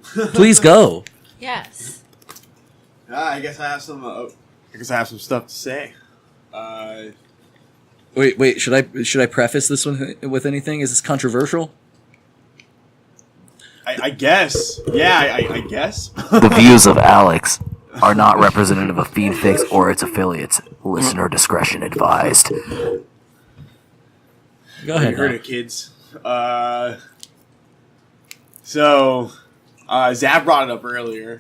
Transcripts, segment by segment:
Please go. Yes. I guess I have some. I guess I have some stuff to say. Wait. Should I preface this one with anything? Is this controversial? I guess. Yeah, I guess. The views of Alex are not representative of FiendCast or its affiliates. Listener discretion advised. Go ahead. You heard it, kids. So, Zav brought it up earlier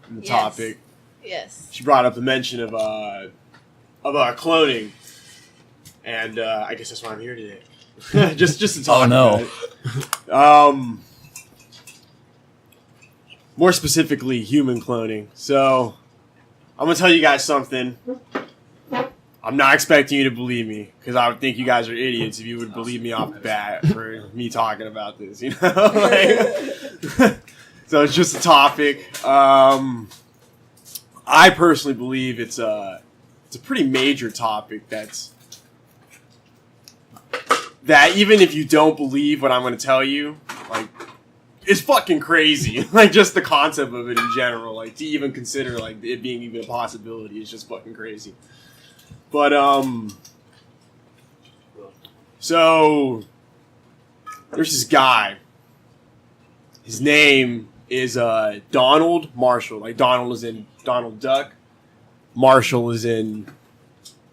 in the topic. Yes. She brought up the mention of cloning, and I guess that's why I'm here today. just to talk about it. More specifically, human cloning. So, I'm gonna tell you guys something. I'm not expecting you to believe me, because I would think you guys are idiots if you would believe me off the bat for me talking about this, you know? So it's just a topic. I personally believe it's a pretty major topic that even if you don't believe what I'm going to tell you, like, it's fucking crazy. Like, just the concept of it in general, like, to even consider, like, it being even a possibility is just fucking crazy. But, so, there's this guy. His name is, Donald Marshall. Like, Donald is in Donald Duck. Marshall is in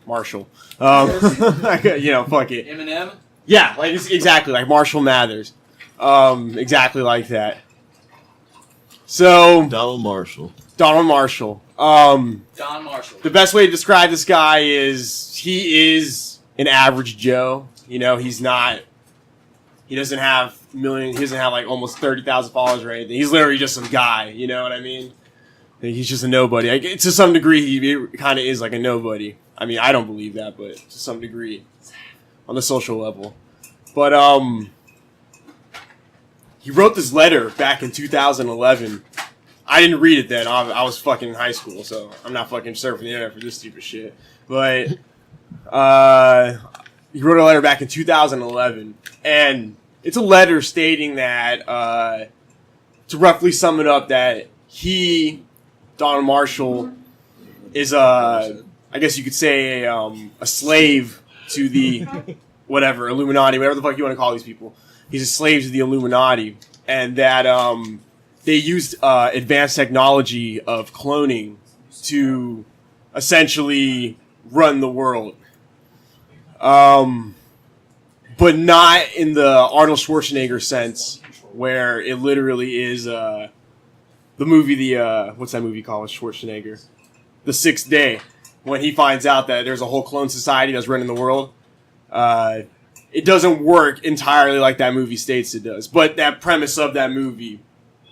Marshall. You know, fuck it. Eminem? Yeah, like, it's exactly, like Marshall Mathers. Exactly like that. So, Donald Marshall. Don Marshall. The best way to describe this guy is he is an average Joe. You know, he doesn't have like almost 30,000 followers or anything. He's literally just some guy, you know what I mean? He's just a nobody. Like, to some degree, he kind of is like a nobody. I mean, I don't believe that, but to some degree, on the social level. But, he wrote this letter back in 2011. I didn't read it then. I was fucking in high school, so I'm not fucking surfing the internet for this stupid shit. But he wrote a letter back in 2011, and it's a letter stating that, to roughly sum it up, that he, Donald Marshall, is I guess you could say a slave to the whatever Illuminati, whatever the fuck you want to call these people. He's a slave to the Illuminati, and that they used advanced technology of cloning to essentially run the world. But not in the Arnold Schwarzenegger sense, where it literally is the movie, what's that movie called with Schwarzenegger? The Sixth Day, when he finds out that there's a whole clone society that's running the world. It doesn't work entirely like that movie states it does. But that premise of that movie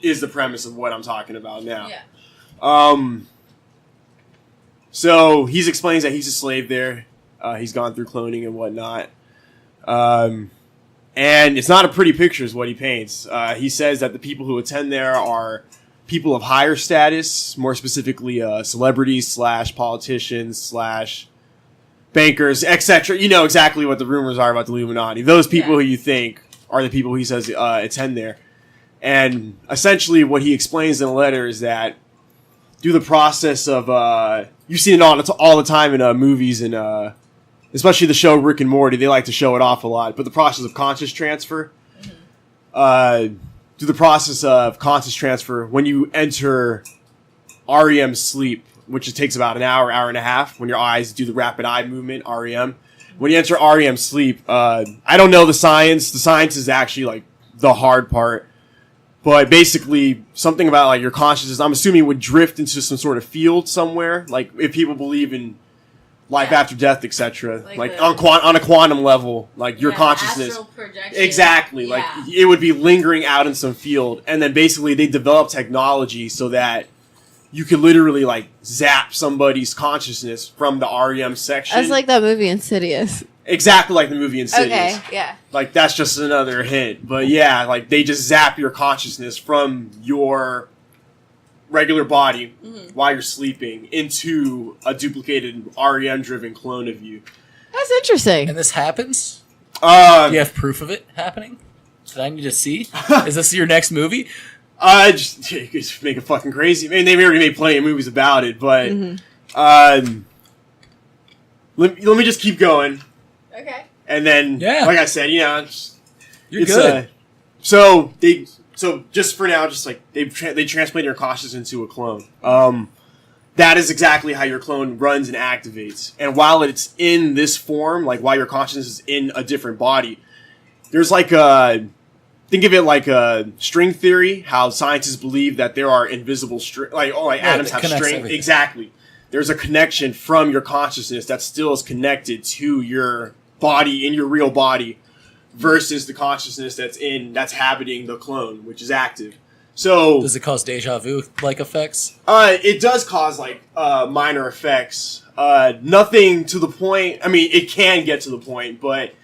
is the premise of what I'm talking about now. Yeah. So he explains that he's a slave there. He's gone through cloning and whatnot. And it's not a pretty picture is what he paints. He says that the people who attend there are people of higher status, more specifically celebrities / politicians / bankers, etc. You know exactly what the rumors are about the Illuminati. Those people who you think are the people who he says attend there. And essentially what he explains in the letter is that through the process of... you've seen it all the time in movies and... especially the show Rick and Morty, they like to show it off a lot. But the process of conscious transfer... through the process of conscious transfer, when you enter REM sleep, which it takes about an hour and a half, when your eyes do the rapid eye movement, REM. When you enter REM sleep, I don't know the science. The science is actually like the hard part. But basically, something about like your consciousness, I'm assuming, would drift into some sort of field somewhere. Like if people believe in life after death, etc. Like on a quantum level, like your consciousness. Astral projection. Exactly. Like it would be lingering out in some field. And then basically they develop technology so that you could literally like zap somebody's consciousness from the REM section. That's like that movie Insidious. Exactly like the movie Insidious. Okay, yeah. Like that's just another hint. But yeah, like they just zap your consciousness from your regular body while you're sleeping into a duplicated REM-driven clone of you. That's interesting. And this happens? Do you have proof of it happening that I need to see? Is this your next movie? Just make it fucking crazy. I mean, they've already made plenty of movies about it, but let me just keep going. Okay. And then, like I said, You're good. So just for now, just like they transplant your consciousness into a clone. That is exactly how your clone runs and activates. And while it's in this form, like while your consciousness is in a different body, there's like think of it like a string theory. How scientists believe that there are invisible atoms have string. Everything. Exactly. There's a connection from your consciousness that still is connected to your body in your real body versus the consciousness that's habiting the clone, which is active. So does it cause deja vu like effects? It does cause like minor effects. Nothing to the point. I mean, it can get to the point, but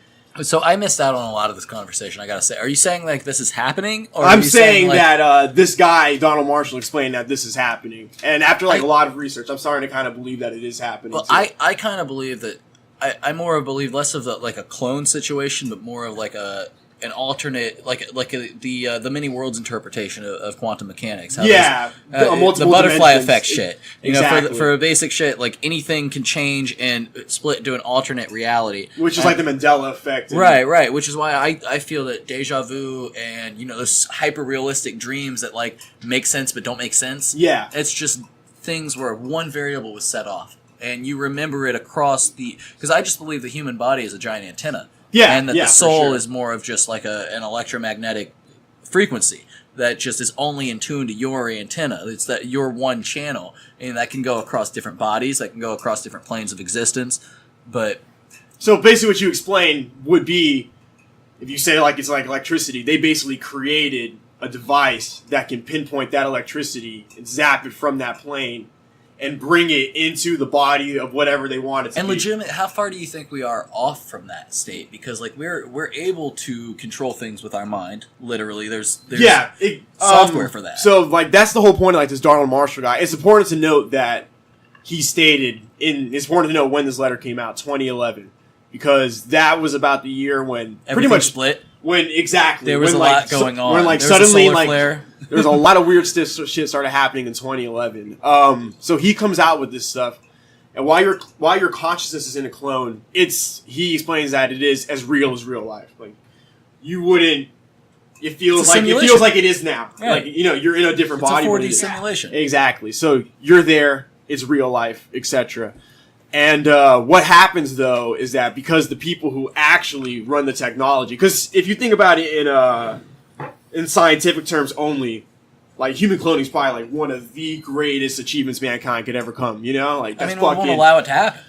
So I missed out on a lot of this conversation, I gotta say. Are you saying like this is happening? Or I'm are you saying like, that this guy, Donald Marshall, explained that this is happening. And after like a lot of research, I'm starting to kind of believe that it is happening. Well, too. I kind of believe that I more believe less of like a clone situation, but more of like an alternate, the many worlds interpretation of quantum mechanics. How Yeah, the multiple butterfly dimensions. effect shit. You know, Exactly. for a basic shit, like anything can change and split into an alternate reality, Which is like the Mandela effect. Right. Which is why I feel that deja vu and those hyper realistic dreams that like make sense but don't make sense. Yeah. It's just things where one variable was set off and you remember it across because I just believe the human body is a giant antenna. Yeah, And that yeah, the for soul sure. is more of just like an electromagnetic frequency that just is only in tune to your antenna. It's that your one channel, and that can go across different bodies, that can go across different planes of existence. But So basically what you explained would be, if you say like it's like electricity, they basically created a device that can pinpoint that electricity and zap it from that plane and bring it into the body of whatever they want it to and be. legitimate, how far do you think we are off from that state? Because like we're able to control things with our mind. Literally, there's software for that. So like that's the whole point of like this Donald Marshall guy. It's important to note that he stated it's important to note when this letter came out, 2011, because that was about the year when Everything pretty much split. When exactly There was when, a like, lot going on. When like There was a suddenly solar like flare. there was a lot of weird shit started happening in 2011. So he comes out with this stuff, and while your consciousness is in a clone, he explains that it is as real life. Like you wouldn't. It feels like it is now. Right. Like you're in a different It's body. a but 4D it is. simulation. Exactly. So you're there. It's real life, etc. And what happens though is that because the people who actually run the technology, because if you think about it in scientific terms only, like human cloning is probably like one of the greatest achievements mankind could ever come. Like that's I mean, we won't fucking allow it to happen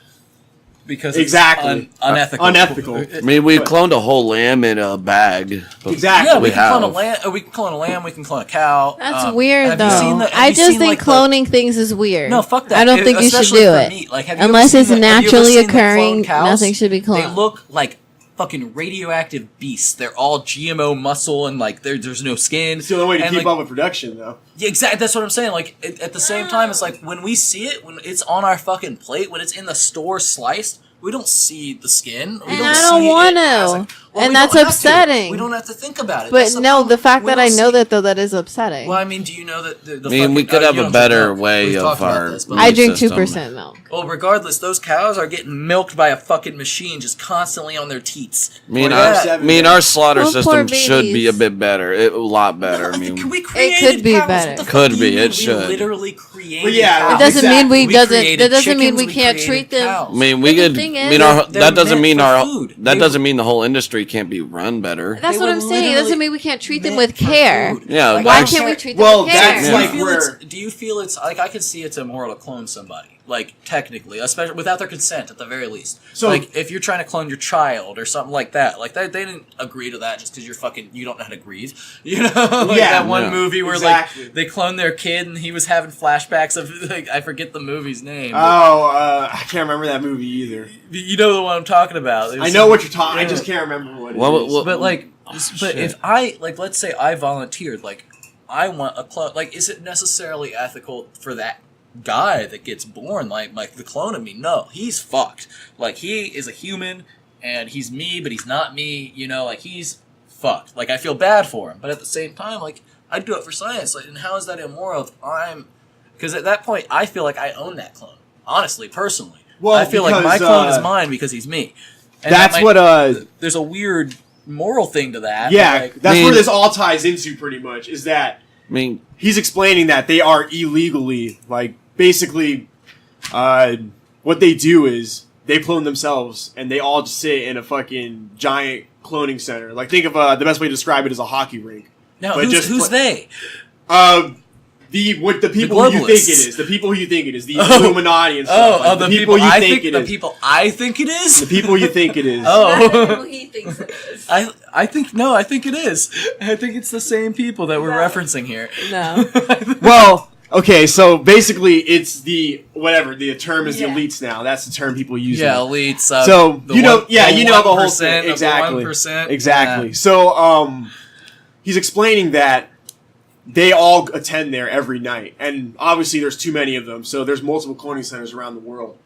because it's unethical. Unethical. I mean, we cloned a whole lamb in a bag. But Exactly. Yeah, we We can clone a have. lamb. We can clone a lamb. We can clone a cow. That's weird, have you though. seen the- have I you just seen, think like, the- cloning things is weird. No, fuck that. I don't think you should Especially do for it. meat. Like, have you ever Unless seen it's have you ever naturally seen the occurring, cloned cows? nothing should be cloned. They look like fucking radioactive beasts. They're all GMO muscle and like there's no skin. It's the only way to And, keep like, up with production, though. Yeah, exactly. That's what I'm saying. Like at the same time, it's like when we see it, when it's on our fucking plate, when it's in the store sliced, we don't see the skin. We And don't I don't see it want as, to. like, And we that's don't have to. upsetting. We don't have to think about it. But That's no, problem. the fact We that don't I know see- that though, that is upsetting. Well, I mean, do you know that the I mean, we could have you a don't better drink milk. way We've of talked about our- this, but I drink system. 2% milk. well, regardless, those cows are getting milked by a fucking machine just constantly on their teats. I mean, Yeah. our slaughter Those poor system should be a babies. bit better. A lot better. I mean, Can we create could be cows? better. What the fuck Could do you be, mean it we should. literally created Well, yeah, cows? It doesn't mean Exactly. we doesn't. created That doesn't mean chickens, we can't created treat them. cows. I mean, But the thing is, they're meant for food. that They- doesn't mean the whole industry can't be run better. That's They what were I'm saying. It doesn't literally mean we can't treat them meant with for care. food. Yeah, Like, Why I can't we care- treat them Well, with care? that's Do you like feel where- do you feel it's like I could see it's immoral to clone somebody, like technically, especially without their consent at the very least. So- like if you're trying to clone your child or something like that, like they didn't agree to that just because you don't know how to grieve, you know? Like Yeah. that one Yeah. movie where Exactly. like they cloned their kid and he was having flashbacks of like I forget the movie's name. I can't remember that movie either. You know the one I'm talking about. I know what you're talking. I just can't remember what it is. Well, But like, shit. if I like, let's say I volunteered, like, I want a clone. Like, is it necessarily ethical for that guy that gets born, like the clone of me? No, he's fucked. Like, he is a human, and he's me, but he's not me. You know, like he's fucked. Like, I feel bad for him, but at the same time, like, I'd do it for science. Like, and how is that immoral if I'm... Because at that point, I feel like I own that clone. Honestly, personally. Well, I feel like my because, clone is mine because he's me. And that's that what... There's a weird moral thing to that. Yeah, Like, that's where this all ties into pretty much, is that I mean, he's explaining that they are illegally, like, basically, what they do is they clone themselves, and they all just sit in a fucking giant cloning center. Like, think of the best way to describe it is a hockey rink. now, But who's they? The people who you think it globalists. is, the people who you think it is, the Illuminati and stuff. Oh, like, the people you I think think it the is, people I think it is. the people you think it is. Oh, Who he thinks it is. I think no, I think it is. I think it's the same people that we're No. referencing here. No. Well, okay, so basically it's the term is the Yeah. elites now. That's the term people use. Yeah, now. elites. So the you know, one- you know the whole 1% thing of the exactly. 1%. Exactly. Yeah. So he's explaining that they all attend there every night, and obviously there's too many of them. So there's multiple cloning centers around the world.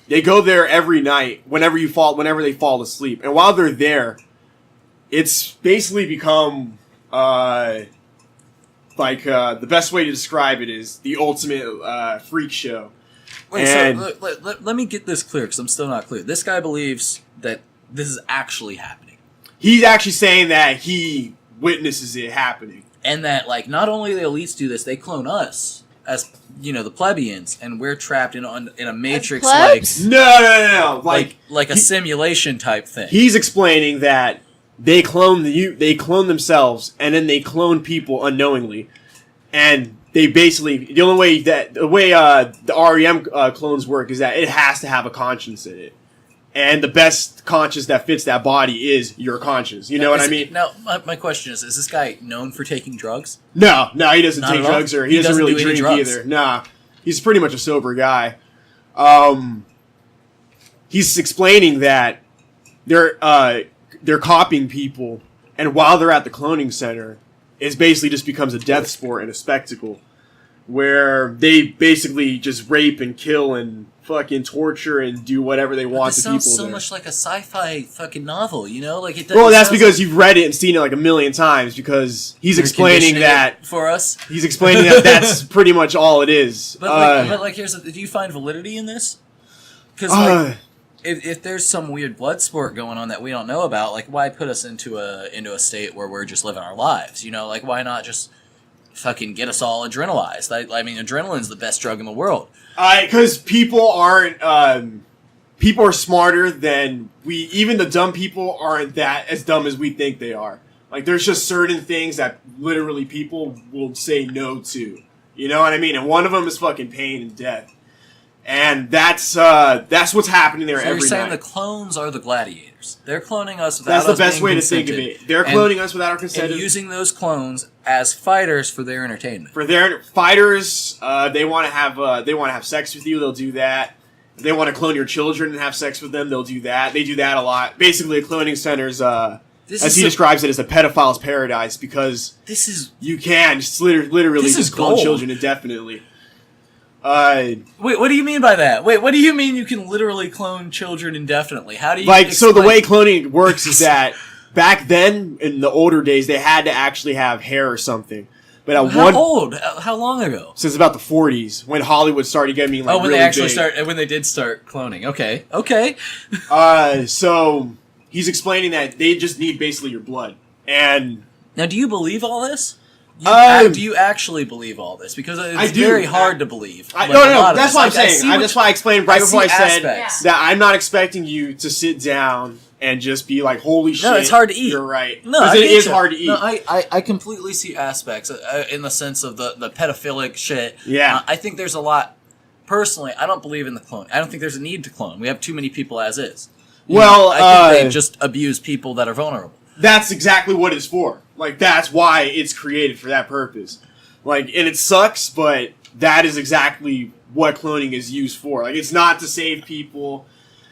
They go there every night whenever they fall asleep, and while they're there, it's basically become the best way to describe it is the ultimate freak show. Wait, And- so let me get this clear because I'm still not clear. This guy believes that this is actually happening, He's actually saying that he witnesses it happening. and that like not only the elites do this, they clone us as the plebeians, and we're trapped in a matrix like plebs? No. like a simulation type thing. He's explaining that they clone themselves, and then they clone people unknowingly, and they basically the way the REM clones work is that it has to have a conscience in it, and the best conscience that fits that body is your conscience. You know what I mean? Now, my question is this guy known for taking drugs? No, he doesn't Not take at all? drugs, or He he doesn't doesn't really do any drink drugs? either. Nah, he's pretty much a sober guy. He's explaining that they're copying people, and while they're at the cloning center, it basically just becomes a death sport and a spectacle, where they basically just rape and kill and fucking torture and do whatever they want This to people sounds so there. much like a sci-fi fucking novel, like it. Well, it that's sounds because you've read it and seen it like a million times, because he's They're explaining conditioning that it for us. he's explaining that that's pretty much all it is. But here's do you find validity in this? Because if there's some weird blood sport going on that we don't know about, like why put us into a state where we're just living our lives? Like why not just fucking get us all adrenalized? I mean, adrenaline's the best drug in the world. Because people aren't. People are smarter than we. Even the dumb people aren't that as dumb as we think they are. Like, there's just certain things that literally people will say no to. You know what I mean? And one of them is fucking pain and death. And that's what's happening there So every you're saying night. the clones are the gladiators. They're cloning us without That's the us best being way to think of consented, it. They're and- cloning us without our consent. and using those clones as fighters for their entertainment. For their fighters, they want to have sex with you. They'll do that. If they want to clone your children and have sex with them, they'll do that. They do that a lot. Basically, a cloning center's, as he describes it, as a pedophile's paradise, because This is you can just literally This is just clone gold. children indefinitely. wait. What do you mean by that? Wait, what do you mean you can literally clone children indefinitely? How do you So the explain- way cloning works is that back then, in the older days, they had to actually have hair or something. But at How old? How long ago? since about the 40s, when Hollywood started getting like When really they actually big. when they did start cloning. Okay. So he's explaining that they just need basically your blood. And Now, do you believe all this? Do you actually believe all this? Because it's I do. very hard to believe. Like, a no, lot of that's this. what I'm Like, I saying. see what That's why I explained right I before I see said aspects. that I'm not expecting you to sit down and just be like, holy shit. No, it's hard to eat. You're right. No, Because I it get is you. hard to eat. No, I completely see aspects in the sense of the pedophilic shit. Yeah. I think there's a lot. Personally, I don't believe in the clone. I don't think there's a need to clone. We have too many people as is. I think they just abuse people that are vulnerable. That's exactly what it's for. Like, that's why it's created for that purpose. Like, and it sucks, but that is exactly what cloning is used for. Like, it's not to save people.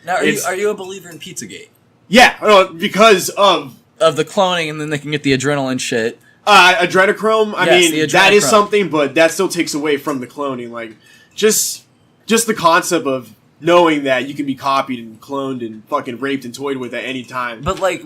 Now, It's- are you a believer in Pizzagate? Yeah, because of Of the cloning, and then they can get the adrenaline shit. adrenochrome. I Yes, mean, the that is adrenochrome. something, but that still takes away from the cloning. Like, just the concept of knowing that you can be copied and cloned and fucking raped and toyed with at any time. But like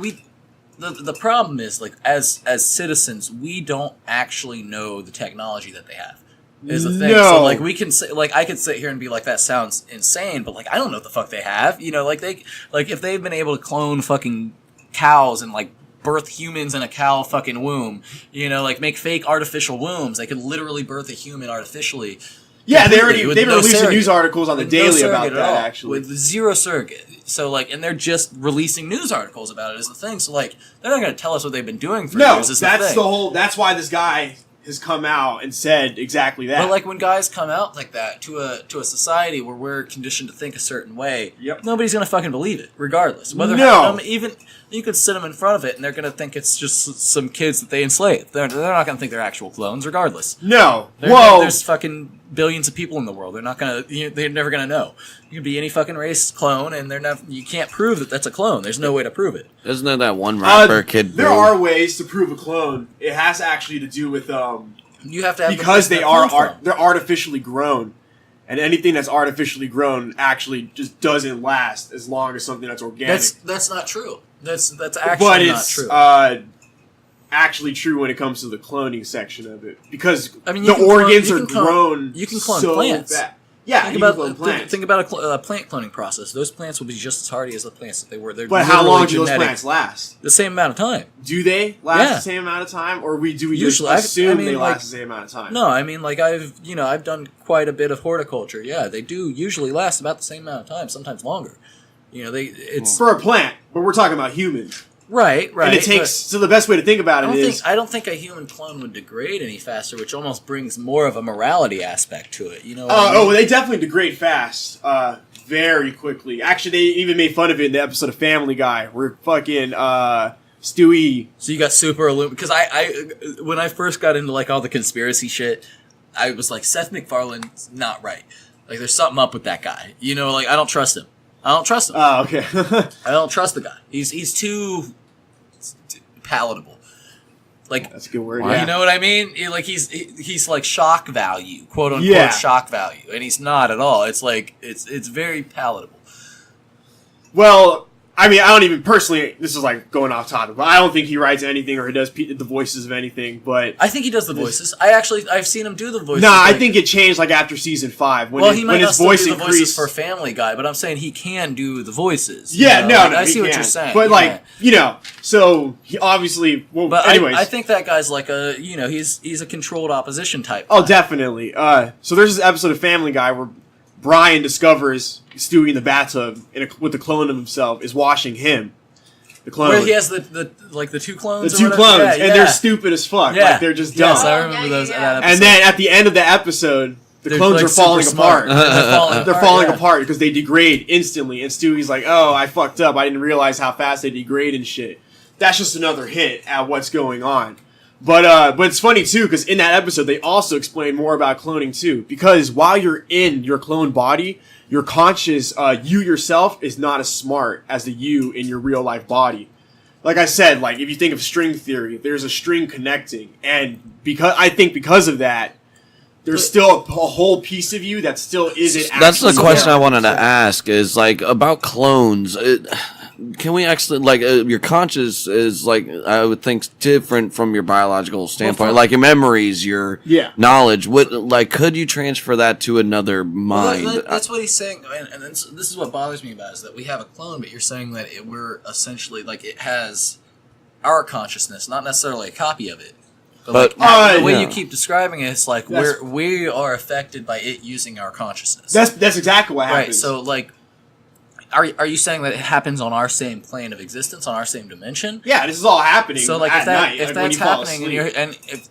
the problem is, like, as citizens, we don't actually know the technology that they have. Is the thing. No. So, like, we can say, like, I could sit here and be like, that sounds insane, but, like, I don't know what the fuck they have. You know, like, if they've been able to clone fucking cows and, like, birth humans in a cow fucking womb, you know, like, make fake artificial wombs, they could literally birth a human artificially. Yeah, they've Completely, been no releasing surrogate. news articles on the With no daily about surrogate at that, all. actually. With zero surrogate. So, like, and they're just releasing news articles about it is the thing. So, like, they're not going to tell us what they've been doing for No, years is that's the thing. the whole. That's why this guy has come out and said exactly that. But, like, when guys come out like that to a society where we're conditioned to think a certain way, Yep. nobody's going to fucking believe it, regardless. Whether No. even you could sit them in front of it, and they're going to think it's just some kids that they enslaved. They're not going to think they're actual clones, regardless. no, Whoa! There's fucking billions of people in the world. They're not gonna. They're never gonna know. You can be any fucking race clone, and you can't prove that that's a clone. There's no way to prove it. Isn't there that one rapper kid? There Boo? are ways to prove a clone. It has actually to do with You have to have because the they place that are came from. they're artificially grown, and anything that's artificially grown actually just doesn't last as long as something that's organic. That's not true. That's actually but not it's true. actually true when it comes to the cloning section of it because I mean, you the can clone- organs you are can clone- grown. you can clone so plants. fast. Yeah, Think you can clone about plants. think about a plant cloning process. Those plants will be just as hardy as the plants that they were. They're but how literally long do those genetic. plants last? The same amount of time. Do they last Yeah. the same amount of time, or do we Usually, just assume I mean, they like- last the same amount of time? No, I mean, like, I've done quite a bit of horticulture. Yeah, they do usually last about the same amount of time, sometimes longer. You know, it's for a plant, but we're talking about humans. right. And it takes so the best way to think about it is I don't think a human clone would degrade any faster, which almost brings more of a morality aspect to it. You know? What I mean? they definitely degrade fast, very quickly. Actually, they even made fun of it in the episode of Family Guy where fucking Stewie. So you got super because I when I first got into like all the conspiracy shit, I was like, Seth MacFarlane's not right. Like, there's something up with that guy. You know, like, I don't trust him. Oh, okay. I don't trust the guy. He's too palatable. Like, That's a good word. you Yeah. know what I mean? He's like shock value, quote unquote Yeah. shock value, and he's not at all. It's like it's very palatable. Well, I mean, I don't even personally. This is like going off topic, but I don't think he writes anything or he does the voices of anything. But I think he does the voices. I've seen him do the voices. nah, I like- think it changed like after season 5 when Well, he might when not his still voice do the voices increased. for Family Guy, but I'm saying he can do the voices. Yeah, you know? no, Like, no, I he see what can. you're saying. But yeah. like, so he obviously. Well, But anyways, I think that guy's like he's a controlled opposition type. oh, definitely. So there's this episode of Family Guy where Brian discovers Stewie in the bathtub with the clone of himself is washing him. The clone. Where he has the two the clones. or two whatever? clones, Yeah, and yeah. they're stupid as fuck. Yeah. Like they're just dumb. Yes, I Oh, remember yeah, those. yeah. That episode. And then at the end of the episode, the They're, clones like, are falling super smart. apart. They're falling yeah. apart because they degrade instantly. And Stewie's like, "Oh, I fucked up. I didn't realize how fast they degrade and shit." That's just another hint at what's going on. But it's funny too because in that episode they also explain more about cloning too. Because while you're in your clone body, your conscious you yourself is not as smart as the you in your real life body. Like I said, like if you think of string theory, there's a string connecting, and because of that, there's still a whole piece of you that still isn't. That's the actually question there. I wanted to ask. Is like about clones. Can we actually like your conscious is like I would think different from your biological standpoint, like your memories, your knowledge. What like could you transfer that to another mind? Well, that's what he's saying, and this is what bothers me about it, is that we have a clone, but you're saying that we're essentially like it has our consciousness, not necessarily a copy of it. But like, the way you keep describing it, it's like we are affected by it using our consciousness. That's exactly what happens. Right. So like. Are you saying that it happens on our same plane of existence, on our same dimension? Yeah, this is all happening. So like at night, if like, when that's you fall happening asleep.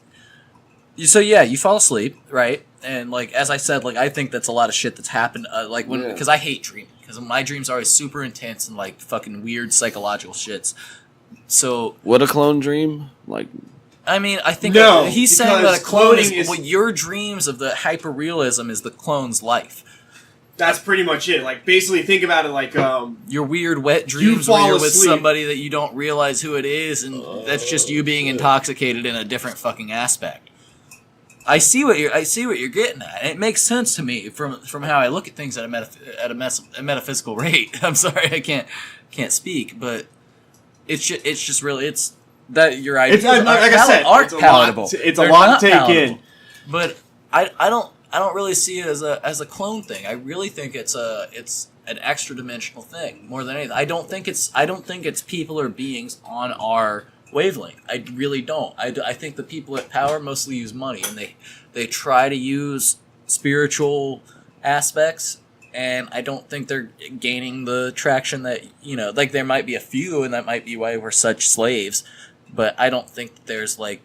you fall asleep, right? And like as I said, like I think that's a lot of shit that's happened. Like when because I hate dreaming because my dreams are always super intense and like fucking weird psychological shits. So what a clone dream like. I mean, I think No, he's saying that a because clone cloning is is- what your dreams of the hyperrealism is the clone's life. That's pretty much it. Like basically, think about it like Your weird wet dreams where fall you're with asleep. somebody that you don't realize who it is, and that's just you being intoxicated in a different fucking aspect. I see what you're getting at. And it makes sense to me from how I look at things at a metaphysical rate. I'm sorry, I can't speak, but it's just really it's that your ideas like I said, aren't palatable. It's They're a lot not to take palatable. in. But I don't really see it as a clone thing. I really think it's an extra dimensional thing more than anything. I don't think it's people or beings on our wavelength. I really don't. I think the people at power mostly use money, and they try to use spiritual aspects, and I don't think they're gaining the traction that, like there might be a few, and that might be why we're such slaves, but I don't think there's like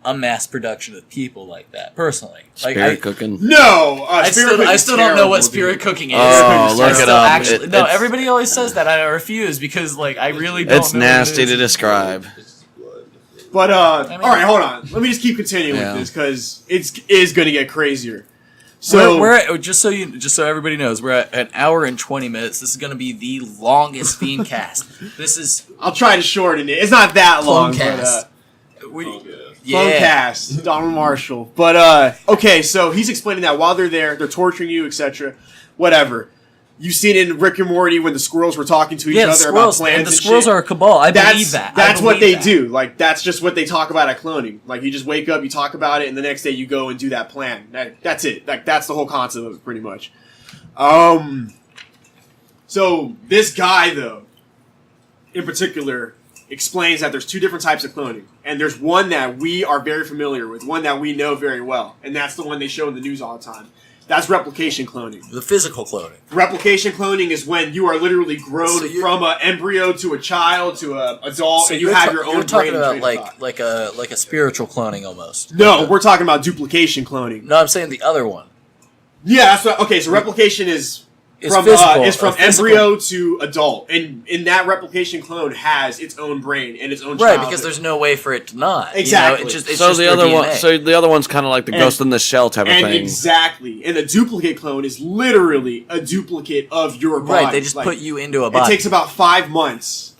a mass production of people like that, personally. Spirit cooking. No, I still don't know what spirit cooking is. Oh, look it up. Everybody always says that. I refuse because, like, I really don't. It's know nasty what it to is. describe. But all mean- right, hold on. Let me just keep continuing Yeah. with this because it is going to get crazier. So we're at, just so everybody knows, we're at an hour and 20 minutes. This is going to be the longest FiendCast. This is I'll try to shorten it. It's not that long. CloneCast. CloneCast, Donald Marshall. But okay, so he's explaining that while they're there, they're torturing you, etc. Whatever. You seen it in Rick and Morty when the squirrels were talking to each Yeah, the other about squirrels, plans and the and squirrels shit? are a cabal. I believe that. That's I what believe they that. do. Like that's just what they talk about at cloning. Like you just wake up, you talk about it, and the next day you go and do that plan. That's it. Like that's the whole concept of it, pretty much. So this guy though, in particular, explains that there's two different types of cloning, and there's one that we are very familiar with, one that we know very well, and that's the one they show in the news all the time. That's replication cloning. The physical cloning. Replication cloning is when you are literally grown So you're- from an embryo to a child to an adult, So and you you're have ta- your own You're talking brain. and about train of thought. like a spiritual cloning almost. No, we're talking about duplication cloning. No, I'm saying the other one. Yeah, that's what. Okay, so replication is It's from physical, is from a physical- embryo to adult, and in that replication clone has its own brain and its own Right, childhood. because there's no way for it to not. Exactly. It's just So the their other one, DNA. so the other one's kind of like the Ghost in the Shell type of and thing. exactly, and a duplicate clone is literally a duplicate of your body. Right, they just Like, put you into a It body. takes about 5 months.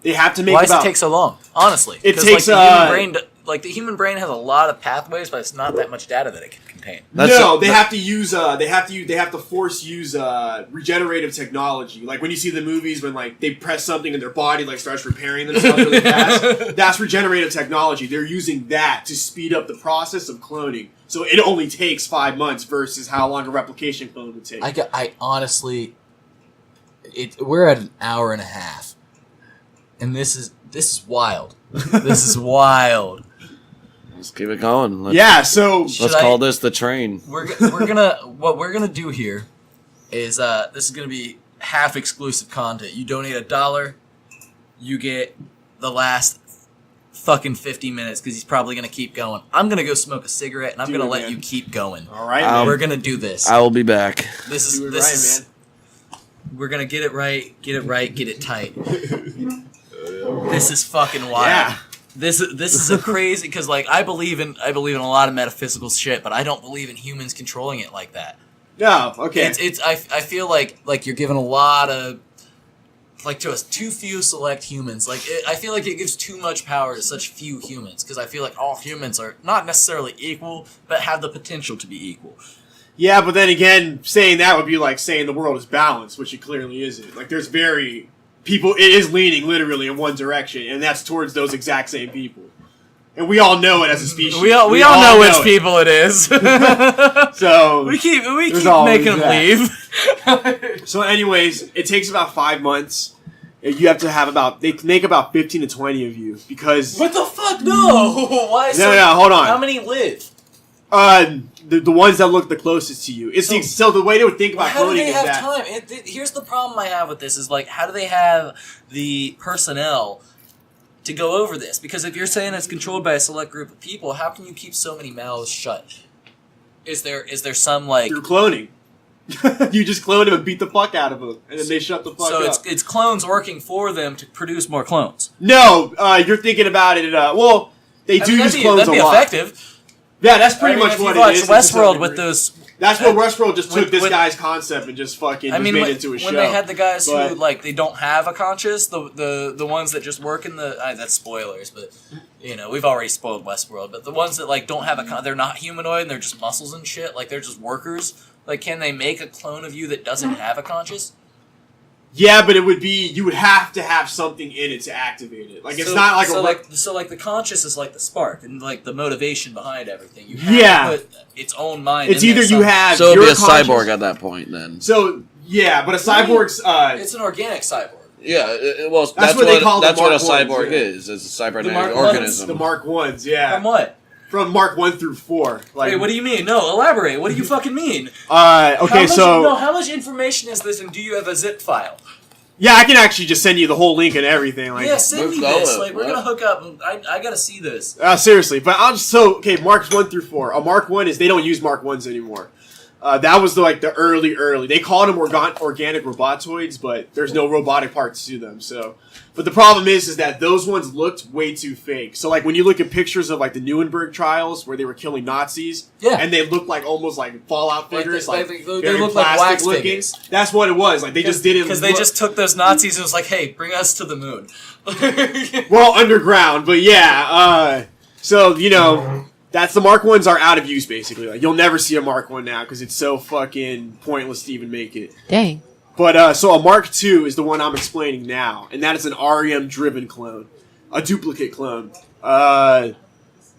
They have to make Why does about. it take so long? Honestly, It 'Cause, takes, like, the human brain. The human brain has a lot of pathways, but it's not that much data that it can contain. That's No, a- they have to use. They have to force use regenerative technology. Like when you see the movies when like they press something and their body like starts repairing themselves really fast. That's regenerative technology. They're using that to speed up the process of cloning. So it only takes 5 months versus how long a replication clone would take. I honestly, we're at an hour and a half, and this is wild. This is wild. Let's keep it going. Let's, Yeah. So Let's call this the train. We're gonna what we're gonna do here is this is gonna be half exclusive content. You donate $1, you get the last fucking 50 minutes because he's probably gonna keep going. I'm gonna go smoke a cigarette and I'm Do gonna it, let man. you keep going. all right, Um, man. We're gonna do this. I will be back. This is Do it this right, is. man. We're gonna get it right, get it tight. This is fucking wild. Yeah. This is a crazy because like I believe in a lot of metaphysical shit, but I don't believe in humans controlling it like that. No. Okay. I feel like you're giving a lot of like to us too few select humans. Like I feel like it gives too much power to such few humans because I feel like all humans are not necessarily equal, but have the potential to be equal. Yeah, but then again, saying that would be like saying the world is balanced, which it clearly isn't. Like, there's it is leaning literally in one direction, and that's towards those exact same people. And we all know it as a species. We all know which people it is. So we keep there's always making them that. leave. So, anyways, it takes about 5 months. You have to have they make about 15 to 20 of you because What the fuck? No. Why? no, hold on. How many live? The ones that look the closest to you. So the way they would think about How do cloning they is have that time? Here's the problem I have with this: is like, how do they have the personnel to go over this? Because if you're saying it's controlled by a select group of people, how can you keep so many mouths shut? Is there some like? through cloning. You just clone them and beat the fuck out of them, and then they shut the fuck So up. it's clones working for them to produce more clones. No, you're thinking about it. Well, they do use clones that'd be a lot. effective. Yeah, that's pretty much if what you it watch is. to some Westworld degree. with those. That's what Westworld just took with- this with- guy's concept and just fucking I mean, made when, it into a show. when they had the guys But- who like they don't have a conscience, the ones that just work in the that's spoilers, but we've already spoiled Westworld. But the ones that like don't have they're not humanoid and they're just muscles and shit. Like they're just workers. Like, can they make a clone of you that doesn't have a conscience? Yeah, but you would have to have something in it to activate it. Like, it's not like like the conscious is like the spark and like the motivation behind everything. You have to put its own mind. It's either you have so it'd be a conscious, cyborg at that point then. So yeah, but a cyborg's it's an organic cyborg. Yeah, well, that's what they call that's the what a Mark cyborg ones, yeah. is. It's a cybernetic Mark organism. The Mark 1s, yeah. From what? From Mark 1 through 4. Like, Wait, what do you mean? No, elaborate. What do you fucking mean? Okay, how much information is this, and do you have a zip file? Yeah, I can actually just send you the whole link and everything. Like, yeah, send me this. Like, we're gonna hook up. And I gotta see this. Seriously, but Marks 1 through 4. A Mark 1 is they don't use Mark 1s anymore. That was the early. They called them organic robotoids, but there's no robotic parts to them. So, but the problem is that those ones looked way too fake. So like when you look at pictures of like the Nuremberg trials where they were killing Nazis, and they look like almost like Fallout figures, they look like wax figures. That's what it was. Like they just didn't because they just took those Nazis and was like, hey, bring us to the moon. Well, underground, but yeah. So you know. That's the Mark 1s are out of use, basically. Like, you'll never see a Mark 1 now because it's so fucking pointless to even make it. Dang. But, so a Mark 2 is the one I'm explaining now, and that is an REM-driven clone. A duplicate clone. The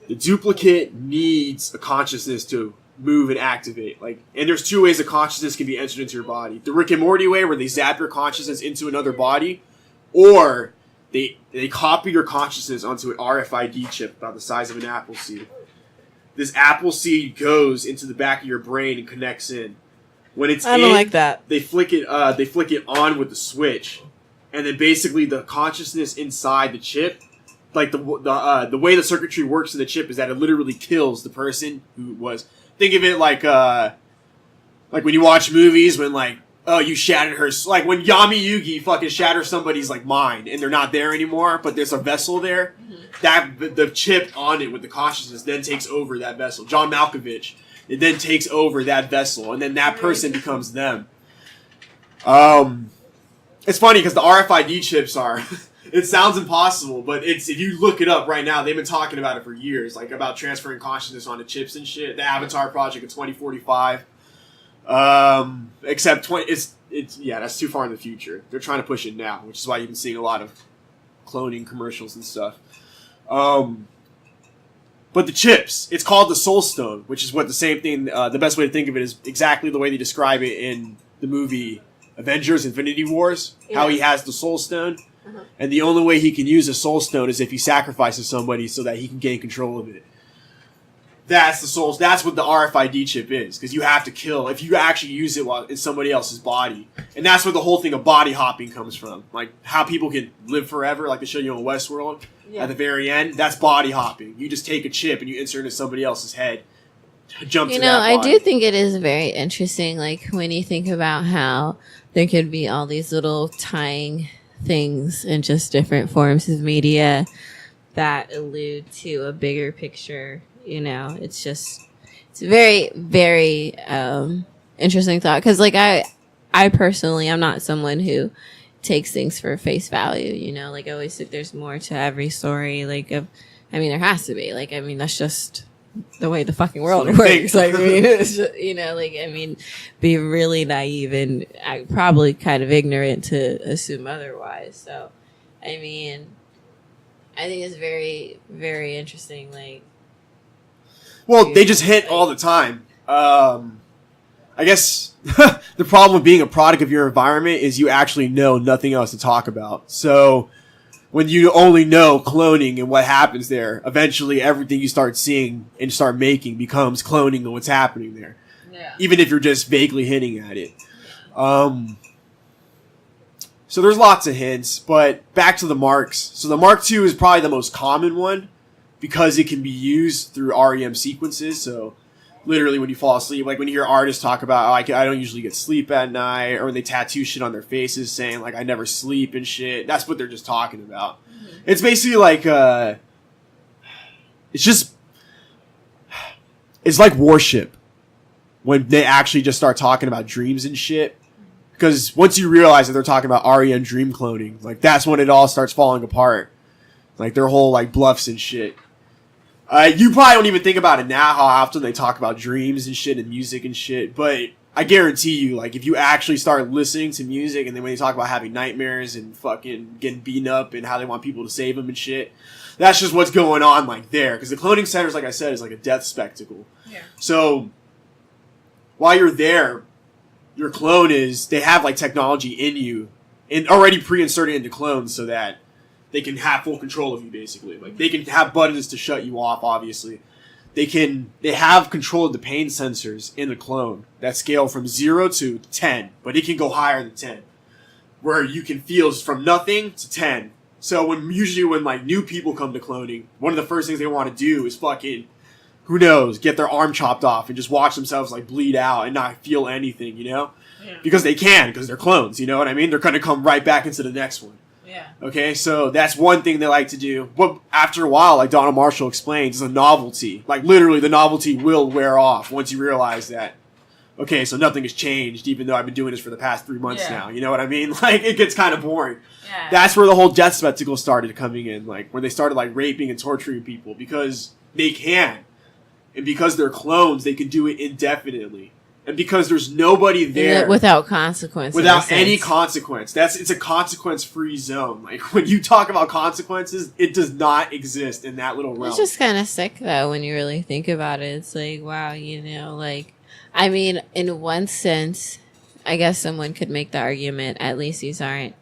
duplicate needs a consciousness to move and activate. And there's two ways a consciousness can be entered into your body. The Rick and Morty way, where they zap your consciousness into another body, or they copy your consciousness onto an RFID chip about the size of an apple seed. This apple seed goes into the back of your brain and connects in. When it's I don't like that. They flick it on with the switch, and then basically the consciousness inside the chip, like the way the circuitry works in the chip is that it literally kills the person who was. Think of it like when you watch movies when you shattered her, like when Yami Yugi fucking shatters somebody's mind and they're not there anymore, but there's a vessel there. Mm-hmm. That the chip on it with the consciousness then takes over that vessel. John Malkovich, it then takes over that vessel, and then that person becomes them. It's funny because the RFID chips are. It sounds impossible, but if you look it up right now, they've been talking about it for years, about transferring consciousness onto chips and shit. The Avatar project in 2045. Except that's too far in the future. They're trying to push it now, which is why you've been seeing a lot of cloning commercials and stuff. But the chips, it's called the Soul Stone, which is what the same thing. The best way to think of it is exactly the way they describe it in the movie Avengers: Infinity Wars. Yeah. How he has the Soul Stone, and the only way he can use a Soul Stone is if he sacrifices somebody so that he can gain control of it. That's the soul. That's what the RFID chip is, because you have to kill if you actually use it while in somebody else's body, and that's where the whole thing of body hopping comes from. Like how people can live forever, like they show you on Westworld at the very end. That's body hopping. You just take a chip and you insert it into somebody else's head. Jump. You know, I do think it is very interesting. Like when you think about how there could be all these little tying things in just different forms of media that allude to a bigger picture. You know, it's a very, very interesting thought. Because, I personally, I'm not someone who takes things for face value, you know? I always think there's more to every story. There has to be. That's just the way the fucking world works. It's just, be really naive and probably kind of ignorant to assume otherwise. So, I think it's very, very interesting, Well, they just hit all the time. I guess the problem with being a product of your environment is you actually know nothing else to talk about. So when you only know cloning and what happens there, eventually everything you start seeing and start making becomes cloning and what's happening there. Yeah. Even if you're just vaguely hinting at it. So there's lots of hints, but back to the marks. So the Mark II is probably the most common one, because it can be used through REM sequences. So literally when you fall asleep, when you hear artists talk about, I don't usually get sleep at night, or when they tattoo shit on their faces saying I never sleep and shit, that's what they're just talking about. Mm-hmm. It's basically it's like worship when they actually just start talking about dreams and shit. Because once you realize that they're talking about REM dream cloning, that's when it all starts falling apart. Their whole bluffs and shit. You probably don't even think about it now, how often they talk about dreams and shit and music and shit, but I guarantee you, like, if you actually start listening to music, and then when they talk about having nightmares and fucking getting beaten up and how they want people to save them and shit, that's just what's going on, like, there. Because the cloning centers, like I said, is like a death spectacle. Yeah. So, while you're there, your clone is, they have, like, technology in you, and already pre-inserted into clones so that they can have full control of you, basically. Like, they can have buttons to shut you off, obviously. They have control of the pain sensors in the clone that scale from 0 to 10, but it can go higher than 10, where you can feel from nothing to 10. So usually when like new people come to cloning, one of the first things they want to do is fucking, who knows, get their arm chopped off and just watch themselves like bleed out and not feel anything, you know? Yeah. Because they can, because they're clones, you know what I mean? They're going to come right back into the next one. Yeah. Okay, so that's one thing they like to do. But after a while, like Donald Marshall explains, it's a novelty. Like, literally, the novelty will wear off once you realize that, okay, so nothing has changed, even though I've been doing this for the past 3 months now. You know what I mean? Like, it gets kind of boring. Yeah. That's where the whole death spectacle started coming in, like, where they started, like, raping and torturing people because they can. And because they're clones, they can do it indefinitely. And because there's nobody there without consequence, without any consequence, it's a consequence-free zone. Like when you talk about consequences, it does not exist in that little realm. It's just kind of sick though when you really think about it. It's like, wow, you know, like, I mean, in one sense, I guess someone could make the argument at least these aren't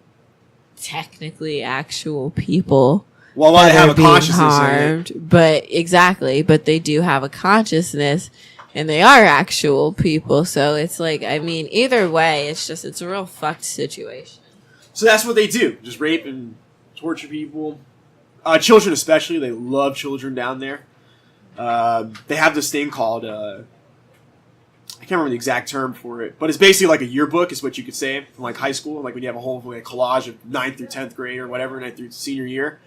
technically actual people. Well, they have a consciousness, harmed, but they do have a consciousness. And they are actual people, so it's like, I mean, either way, it's a real fucked situation. So that's what they do. Just rape and torture people. Children especially, they love children down there. They have this thing called, I can't remember the exact term for it, but it's basically like a yearbook is what you could say from like high school, like when you have a whole like, collage of 9th through 10th grade or whatever, 9th through senior year.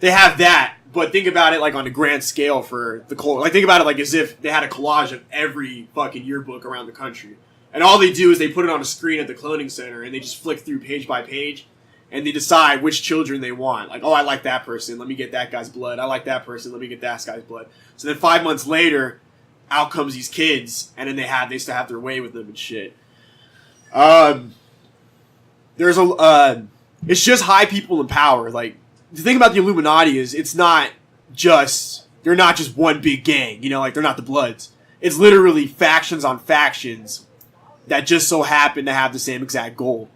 They have that, but think about it like on a grand scale for the like think about it like as if they had a collage of every fucking yearbook around the country. And all they do is they put it on a screen at the cloning center and they just flick through page by page and they decide which children they want. Like, oh, I like that person, let me get that guy's blood. I like that person, let me get that guy's blood. So then 5 months later, out comes these kids and then they still have their way with them and shit. It's just high people in power, like the thing about the Illuminati is they're not just one big gang, you know, like they're not the Bloods. It's literally factions on factions that just so happen to have the same exact goal.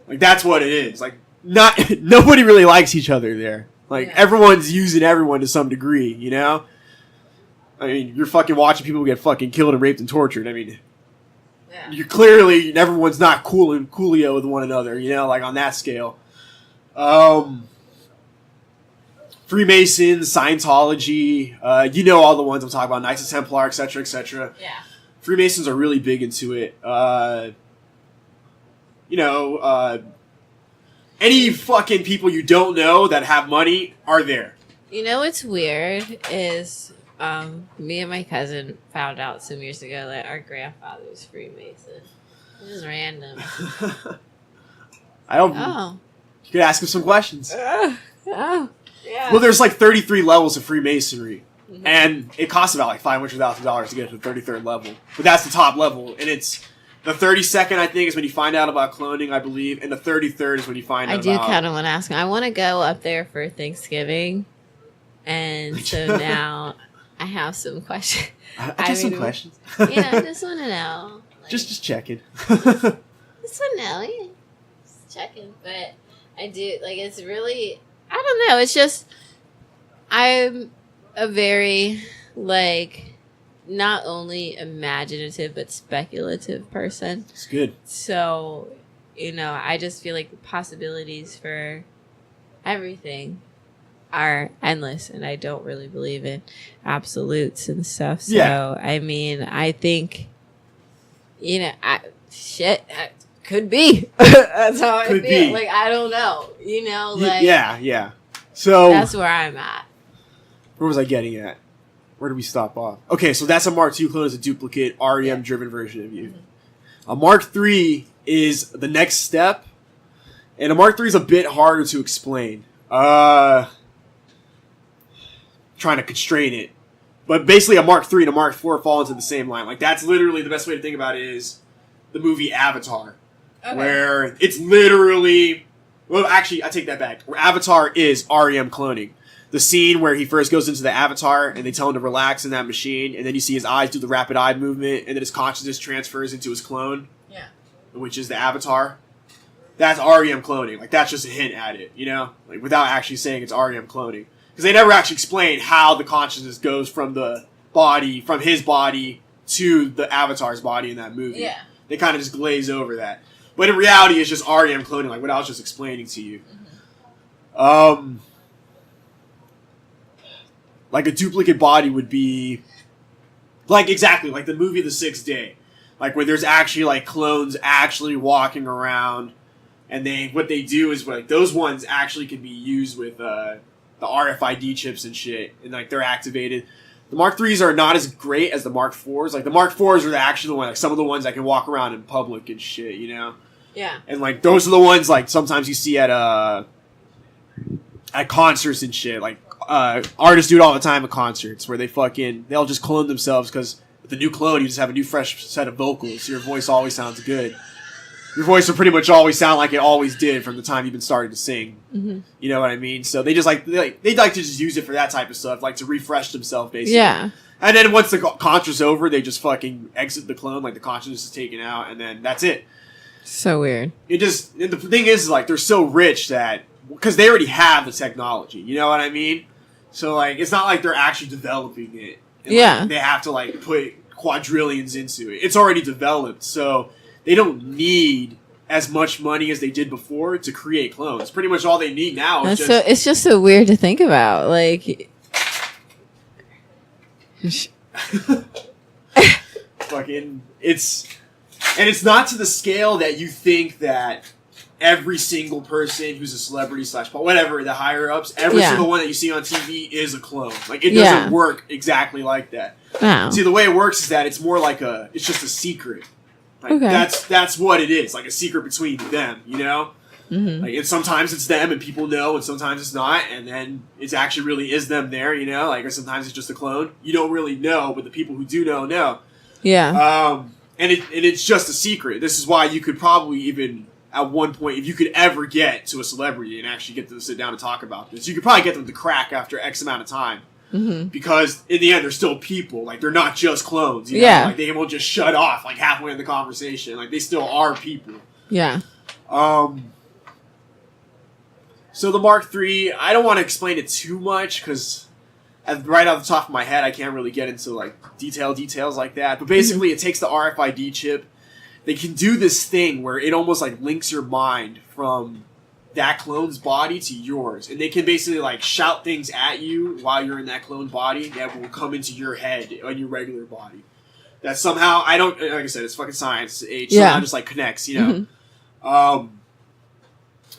Like that's what it is. Like nobody really likes each other there. Like everyone's using everyone to some degree, you know? I mean, you're fucking watching people get fucking killed and raped and tortured. I mean, you're clearly everyone's not coolio with one another, you know, like on that scale. Freemasons, Scientology, you know all the ones I'm talking about, Knights of Templar, etc., etc. Yeah. Freemasons are really big into it. Any fucking people you don't know that have money are there. You know what's weird is me and my cousin found out some years ago that our grandfather was Freemason. It was random. You could ask him some questions. Yeah. Well, there's like 33 levels of Freemasonry, and it costs about like $500,000 to get to the 33rd level. But that's the top level, and it's the 32nd, I think, is when you find out about cloning, I believe, and the 33rd is when you find out about... I do kind of want to ask him. I want to go up there for Thanksgiving, and so now I have some questions. I have some questions. Yeah, I just want to know. Like, just checking. Just want to know. Yeah. Just checking, but I do, like, it's really... I don't know. It's just, I'm a very, like, not only imaginative, but speculative person. It's good. So, you know, I just feel like the possibilities for everything are endless, and I don't really believe in absolutes and stuff. So, I mean, I think, you know, could be. That's how I feel. Like, I don't know. You know, like... Yeah. So... That's where I'm at. Where was I getting at? Where did we stop off? Okay, so that's a Mark II clone. It's a duplicate, REM-driven version of you. Mm-hmm. A Mark III is the next step, and a Mark III is a bit harder to explain. Trying to constrain it. But basically, a Mark III and a Mark IV fall into the same line. Like, that's literally the best way to think about it is... the movie Avatar, where it's literally. Well, actually, I take that back. Where Avatar is REM cloning. The scene where he first goes into the Avatar and they tell him to relax in that machine, and then you see his eyes do the rapid eye movement, and then his consciousness transfers into his clone, which is the Avatar. That's REM cloning. Like, that's just a hint at it, you know? Like, without actually saying it's REM cloning. Because they never actually explain how the consciousness goes from the body, from his body to the Avatar's body in that movie. Yeah. They kind of just glaze over that. But in reality, it's just REM cloning, like what I was just explaining to you. Like a duplicate body would be, like exactly, like the movie The Sixth Day. Like where there's actually like clones actually walking around, and what they do is like those ones actually can be used with the RFID chips and shit, and like they're activated. The Mark IIIs are not as great as the Mark IVs. Like the Mark IVs are actually the ones, like some of the ones that can walk around in public and shit, you know? Yeah. And like those are the ones like sometimes you see at concerts and shit. Like artists do it all the time at concerts where they'll just clone themselves because with the new clone you just have a new fresh set of vocals. So your voice always sounds good. Your voice will pretty much always sound like it always did from the time you've been starting to sing. Mm-hmm. You know what I mean? So they just like to just use it for that type of stuff, like to refresh themselves basically. Yeah. And then once the concert's over, they just fucking exit the clone, like the consciousness is taken out, and then that's it. So weird. The thing is, like, they're so rich that because they already have the technology, you know what I mean? So like, it's not like they're actually developing it. And, like, they have to like put quadrillions into it. It's already developed, so they don't need as much money as they did before to create clones. Pretty much all they need now is it's just so weird to think about. Like, fucking, it's not to the scale that you think that every single person who's a celebrity / whatever, the higher ups, every single one that you see on TV is a clone. Like, it doesn't work exactly like that. Wow. See, the way it works is that it's more like it's just a secret. Like, that's what it is, like a secret between them, you know? Mm-hmm. Like, and sometimes it's them and people know, and sometimes it's not, and then it actually really is them there, you know? Like, or sometimes it's just a clone. You don't really know, but the people who do know. Yeah. And it's just a secret. This is why you could probably even, at one point, if you could ever get to a celebrity and actually get them to sit down and talk about this, you could probably get them to crack after X amount of time. Mm-hmm. Because in the end, they're still people. Like, they're not just clones. You know? Yeah. Like, they won't just shut off, like, halfway in the conversation. Like, they still are people. Yeah. So the Mark III, I don't want to explain it too much, because right off the top of my head, I can't really get into, like, details like that. But basically, it takes the RFID chip. They can do this thing where it almost, like, links your mind from that clone's body to yours, and they can basically like shout things at you while you're in that clone body that will come into your head on your regular body. That somehow, I don't, like I said, it's fucking science. It somehow just like connects, you know. Mm-hmm.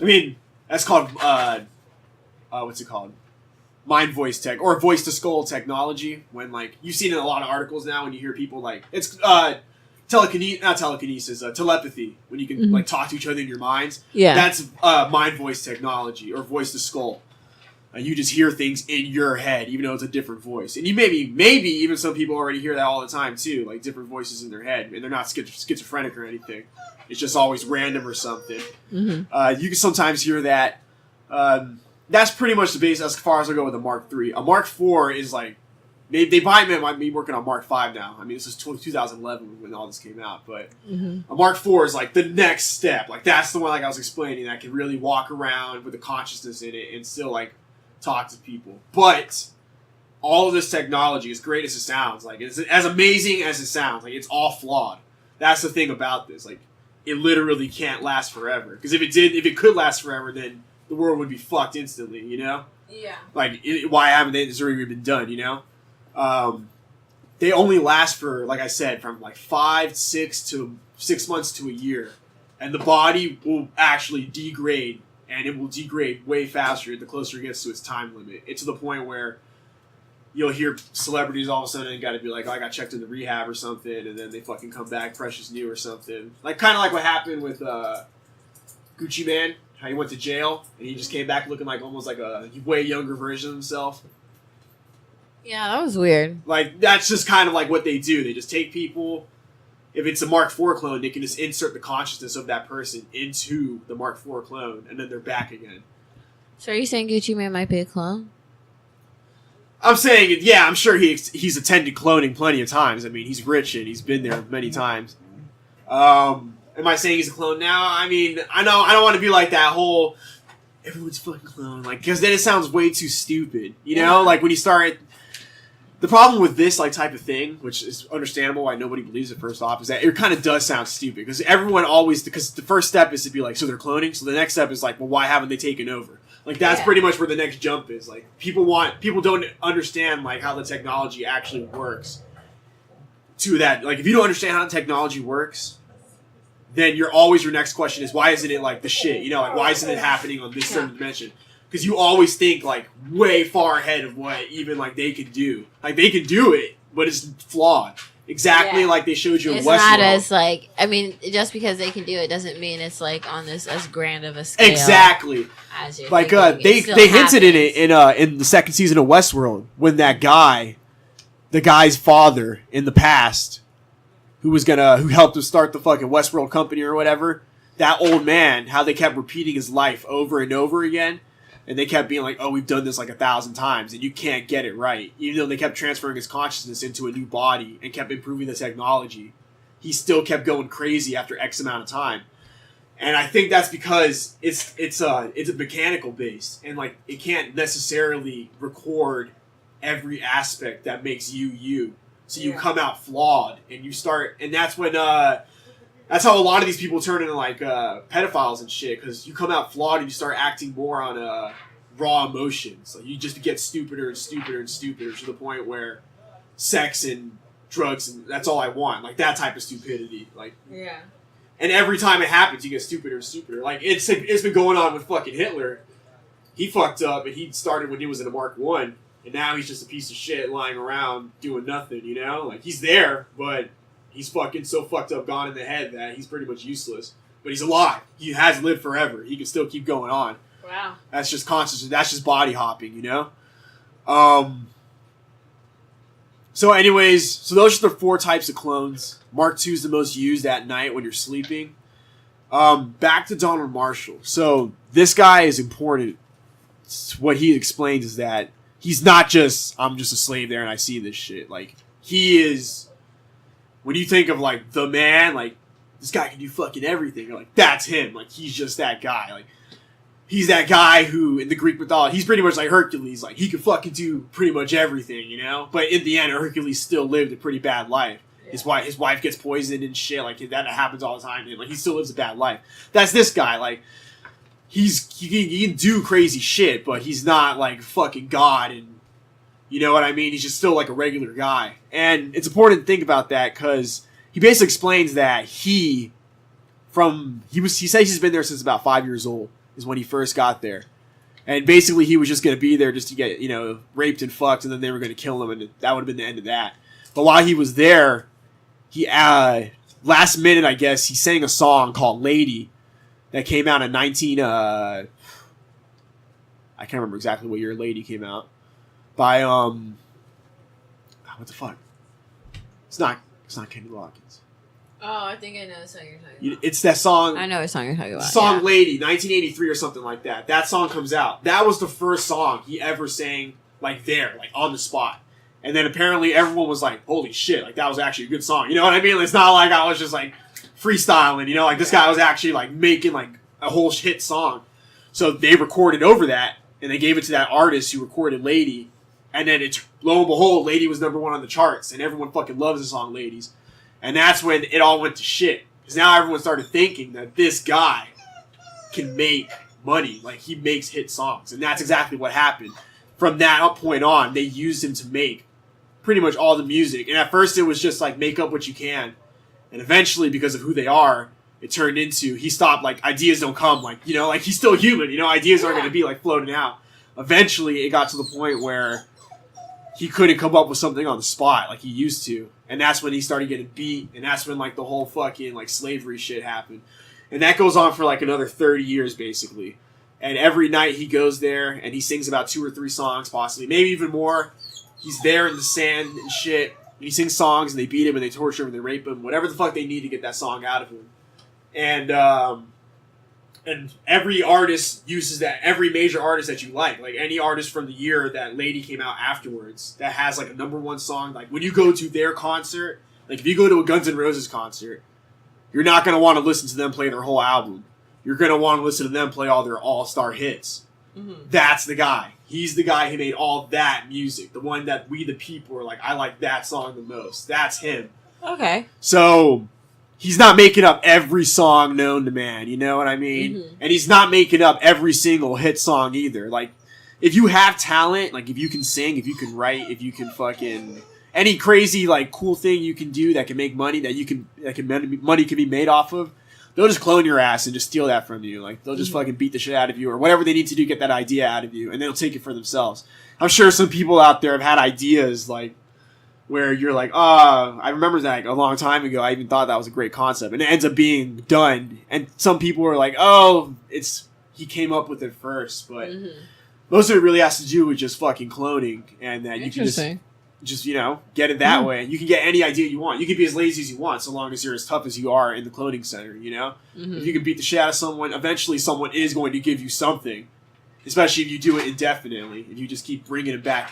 I mean, that's called what's it called? Mind voice tech or voice to skull technology. When like you've seen in a lot of articles now when you hear people like it's telepathy, when you can like talk to each other in your minds. Yeah, that's mind voice technology or voice to skull. You just hear things in your head, even though it's a different voice. And you maybe even some people already hear that all the time too, like different voices in their head, and they're not schizophrenic or anything. It's just always random or something. Mm-hmm. You can sometimes hear that. That's pretty much the base as far as I go with a Mark III. A Mark IV is like. They might be working on Mark V now. I mean, this is 2011 when all this came out. But a Mark IV is like the next step. Like, that's the one, like I was explaining, that can really walk around with a consciousness in it and still, like, talk to people. But all of this technology, as great as it sounds, like, it's as amazing as it sounds, like, it's all flawed. That's the thing about this. Like, it literally can't last forever. Because if it could last forever, then the world would be fucked instantly, you know? Yeah. Like, why haven't this already been done, you know? They only last for, like I said, from like 6 months to a year, and the body will actually degrade, and it will degrade way faster the closer it gets to its time limit. It's to the point where you'll hear celebrities all of a sudden got to be like, oh, I got checked into rehab or something, and then they fucking come back fresh as new or something. Like kind of like what happened with Gucci Mane, how he went to jail and he just came back looking like almost like a way younger version of himself. Yeah, that was weird. Like, that's just kind of like what they do. They just take people, if it's a Mark IV clone, they can just insert the consciousness of that person into the Mark IV clone, and then they're back again. So are you saying Gucci Mane might be a clone? I'm saying, yeah, I'm sure he's attended cloning plenty of times. I mean, he's rich and he's been there many times. Am I saying he's a clone now? I mean, I don't want to be like that whole everyone's fucking clone, like, because then it sounds way too stupid. You know, like when you start. The problem with this like type of thing, which is understandable why nobody believes it first off, is that it kind of does sound stupid because everyone always, because the first step is to be like, so they're cloning. So the next step is like, well, why haven't they taken over? Like that's pretty much where the next jump is. Like people don't understand like how the technology actually works. To that, like if you don't understand how the technology works, then your next question is why isn't it like the shit? You know, like why isn't it happening on this certain dimension? Because you always think like way far ahead of what even like they could do. Like they could do it, but it's flawed. Exactly like they showed you in Westworld. It's not as like, I mean, just because they can do it doesn't mean it's like on this as grand of a scale. Exactly. As you're like thinking. they hinted in it in the second season of Westworld when that guy, the guy's father in the past, who helped to start the fucking Westworld company or whatever, that old man, how they kept repeating his life over and over again. And they kept being like, oh, we've done this like 1,000 times, and you can't get it right. Even though they kept transferring his consciousness into a new body and kept improving the technology, he still kept going crazy after X amount of time. And I think that's because it's a mechanical base, and like it can't necessarily record every aspect that makes you. So you come out flawed, and you start, and that's when that's how a lot of these people turn into like pedophiles and shit, because you come out flawed and you start acting more on raw emotions. Like you just get stupider and stupider and stupider to the point where sex and drugs and that's all I want. Like that type of stupidity. Like and every time it happens, you get stupider and stupider. Like it's been going on with fucking Hitler. He fucked up and he started when he was in a Mark I, and now he's just a piece of shit lying around doing nothing. You know, like he's there, but he's fucking so fucked up, gone in the head that he's pretty much useless. But he's alive. He has lived forever. He can still keep going on. Wow. That's just consciousness. That's just body hopping, you know? So anyways, so those are the 4 types of clones. Mark II is the most used at night when you're sleeping. Back to Donald Marshall. So this guy is important. What he explains is that he's not just, I'm just a slave there and I see this shit. Like, he is... When you think of, like, the man, like, this guy can do fucking everything. You're like, that's him. Like, he's just that guy. Like, he's that guy who, in the Greek mythology, he's pretty much like Hercules. Like, he could fucking do pretty much everything, you know? But in the end, Hercules still lived a pretty bad life. Yeah. His wife gets poisoned and shit. Like, that happens all the time. And, like, he still lives a bad life. That's this guy. Like, he can do crazy shit, but he's not, like, fucking God and you know what I mean? He's just still like a regular guy. And it's important to think about that because he basically explains that he says he's been there since about 5 years old is when he first got there. And basically he was just going to be there just to get, you know, raped and fucked and then they were going to kill him and that would have been the end of that. But while he was there, he, last minute, I guess, he sang a song called Lady that came out in I can't remember exactly what year Lady came out. By what the fuck? It's not Kenny Loggins. Oh, I think I know the song you're talking about. It's that song. I know what song you're talking about. Song Lady, 1983 or something like that. That song comes out. That was the first song he ever sang like there, like on the spot. And then apparently everyone was like, "Holy shit!" Like that was actually a good song. You know what I mean? It's not like I was just like freestyling. You know, like this guy was actually like making like a whole hit song. So they recorded over that and they gave it to that artist who recorded Lady. And then lo and behold, Lady was #1 on the charts, and everyone fucking loves the song Ladies. And that's when it all went to shit. Because now everyone started thinking that this guy can make money. Like, he makes hit songs. And that's exactly what happened. From that point on, they used him to make pretty much all the music. And at first it was just like, make up what you can. And eventually, because of who they are, it turned into, he stopped, like, ideas don't come. Like, you know, like, he's still human. You know, ideas aren't going to be, like, floating out. Eventually, it got to the point where he couldn't come up with something on the spot like he used to. And that's when he started getting beat. And that's when, like, the whole fucking, like, slavery shit happened. And that goes on for, like, another 30 years, basically. And every night he goes there and he sings about 2 or 3 songs, possibly. Maybe even more. He's there in the sand and shit, he sings songs and they beat him and they torture him and they rape him, whatever the fuck they need to get that song out of him. And every artist uses that, every major artist that you like any artist from the year that Lady came out afterwards that has like a #1 song, like when you go to their concert, like if you go to a Guns N' Roses concert, you're not going to want to listen to them play their whole album. You're going to want to listen to them play all their all-star hits. Mm-hmm. That's the guy. He's the guy who made all that music. The one that we the people are like, I like that song the most. That's him. Okay. So he's not making up every song known to man, you know what I mean? Mm-hmm. And he's not making up every single hit song either. Like, if you have talent, like if you can sing, if you can write, if you can fucking any crazy like cool thing you can do that can make money, money can be made off of, they'll just clone your ass and just steal that from you. Like, they'll just fucking beat the shit out of you or whatever they need to do to get that idea out of you, and they'll take it for themselves. I'm sure some people out there have had ideas like where you're like, I remember that a long time ago. I even thought that was a great concept, and it ends up being done. And some people are like, he came up with it first, but most of it really has to do with just fucking cloning, and that you can just get it that way. You can get any idea you want. You can be as lazy as you want, so long as you're as tough as you are in the cloning center. You know, if you can beat the shit out of someone, eventually someone is going to give you something. Especially if you do it indefinitely, if you just keep bringing it back.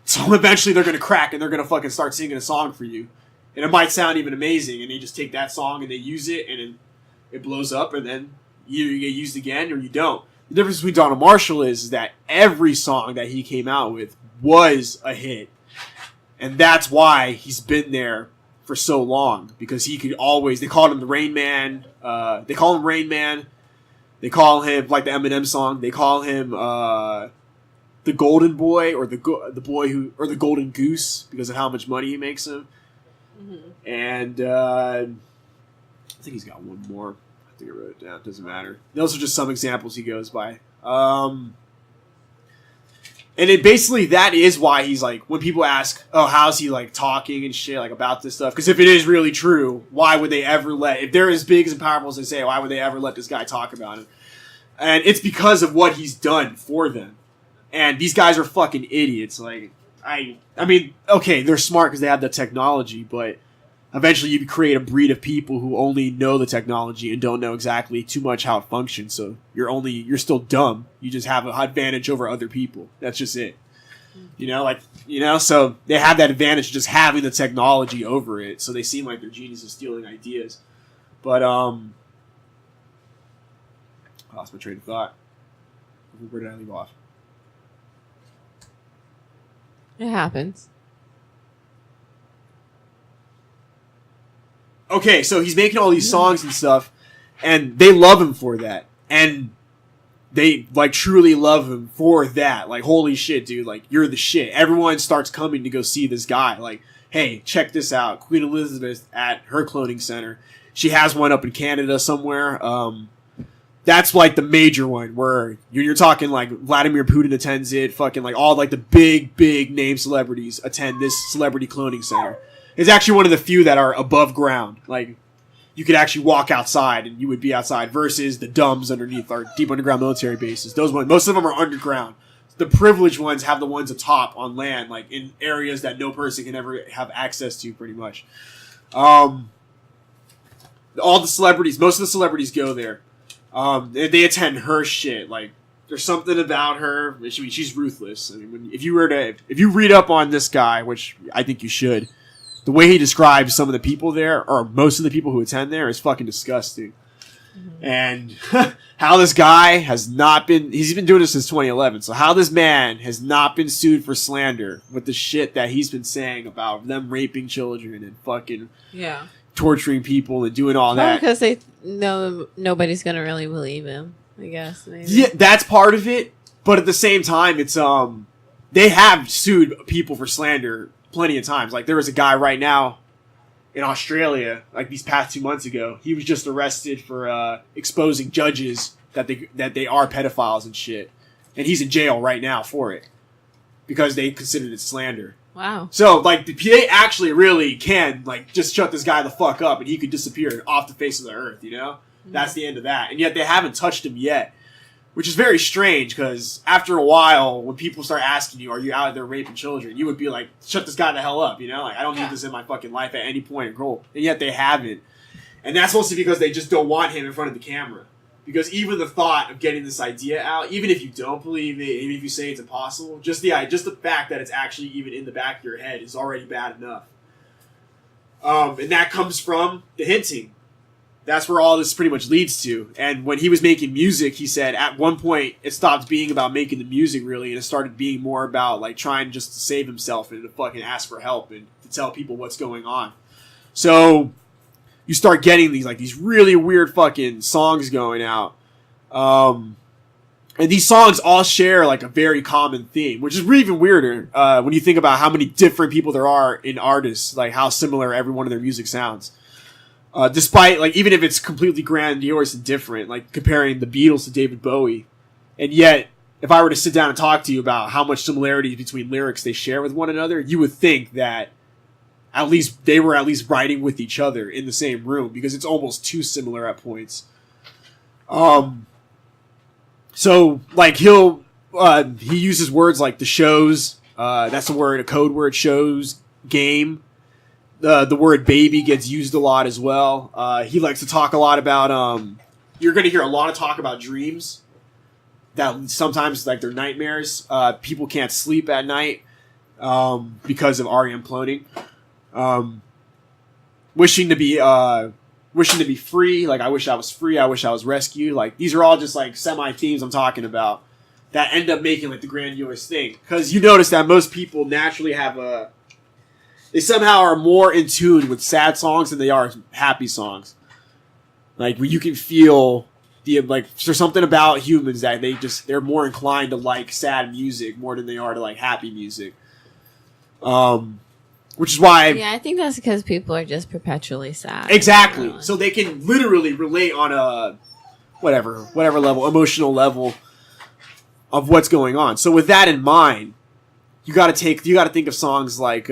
So eventually they're going to crack and they're going to fucking start singing a song for you. And it might sound even amazing, and they just take that song and they use it, and it blows up, and then either you get used again or you don't. The difference between Donald Marshall is that every song that he came out with was a hit. And that's why he's been there for so long, because he could always, they called him the Rain Man, they call him Rain Man, they call him, like the Eminem song, they call him, the Golden Boy, or the boy who, or the Golden Goose, because of how much money he makes him. Mm-hmm. And I think he's got one more. I think I wrote it down. It doesn't matter. Those are just some examples he goes by. And it basically, that is why he's like, when people ask, how's he like talking and shit like about this stuff? Because if it is really true, why would they ever if they're as big and powerful as they say, why would they ever let this guy talk about it? And it's because of what he's done for them. And these guys are fucking idiots. Like, I mean, okay, they're smart because they have the technology, but eventually you create a breed of people who only know the technology and don't know exactly too much how it functions. So you're still dumb. You just have an advantage over other people. That's just it. So they have that advantage just having the technology over it. So they seem like they're geniuses stealing ideas. But, I lost my train of thought. Where did I leave off? It happens. Okay, so he's making all these songs and stuff, and they love him for that. And they, like, truly love him for that. Like, holy shit, dude. Like, you're the shit. Everyone starts coming to go see this guy. Like, hey, check this out. Queen Elizabeth at her cloning center. She has one up in Canada somewhere. That's like the major one where you're talking like Vladimir Putin attends it, fucking like all like the big name celebrities attend this celebrity cloning center. It's actually one of the few that are above ground. Like, you could actually walk outside and you would be outside, versus the dumbs underneath our deep underground military bases. Those ones, most of them are underground. The privileged ones have the ones atop on land, like in areas that no person can ever have access to, pretty much. All the celebrities, most of the celebrities go there. They attend her shit. Like, there's something about her. I mean, she's ruthless. I mean, if you read up on this guy, which I think you should, the way he describes some of the people there, or most of the people who attend there, is fucking disgusting. Mm-hmm. And how this guy has not been, he's been doing this since 2011, so how this man has not been sued for slander with the shit that he's been saying about them raping children and fucking torturing people and doing all that. Because they know nobody's gonna really believe him, I guess. Maybe. Yeah, that's part of it. But at the same time, it's they have sued people for slander plenty of times. Like, there was a guy right now in Australia, like these past 2 months ago. He was just arrested for exposing judges that they are pedophiles and shit, and he's in jail right now for it because they considered it slander. Wow. So, like, they actually really can, like, just shut this guy the fuck up and he could disappear off the face of the earth, you know? Mm-hmm. That's the end of that. And yet they haven't touched him yet. which is very strange because after a while, when people start asking you, "Are you out there raping children?" you would be like, "Shut this guy the hell up," Like I don't need this in my fucking life at any point in goal, and yet they haven't, and that's mostly because they just don't want him in front of the camera. Because even the thought of getting this idea out, even if you don't believe it, even if you say it's impossible, just the fact that it's actually even in the back of your head is already bad enough. And that comes from the hinting. That's where all this pretty much leads to. And when he was making music, he said at one point it stopped being about making the music really, and it started being more about like trying just to save himself and to fucking ask for help and to tell people what's going on. So you start getting these really weird fucking songs going out. And these songs all share like a very common theme, which is even weirder when you think about how many different people there are in artists, like how similar every one of their music sounds. Despite, like, even if it's completely grandiose and different, like comparing the Beatles to David Bowie. And yet, if I were to sit down and talk to you about how much similarities between lyrics they share with one another, you would think that at least they were writing with each other in the same room, because it's almost too similar at points. So like he uses words like the shows, that's a code word, shows, game. The word baby gets used a lot as well. He likes to talk a lot about, you're going to hear a lot of talk about dreams that sometimes like they're nightmares. People can't sleep at night, because of REM cloning. Wishing to be free. Like, I wish I was free. I wish I was rescued. Like, these are all just like semi-themes I'm talking about that end up making like the grandiose thing. Because you notice that most people naturally have they somehow are more in tune with sad songs than they are happy songs. Like, where you can feel there's something about humans that they're more inclined to like sad music more than they are to like happy music. Which is why... Yeah, I think that's because people are just perpetually sad. Exactly. So they can literally relate on a whatever level, emotional level of what's going on. So with that in mind, you got to think of songs like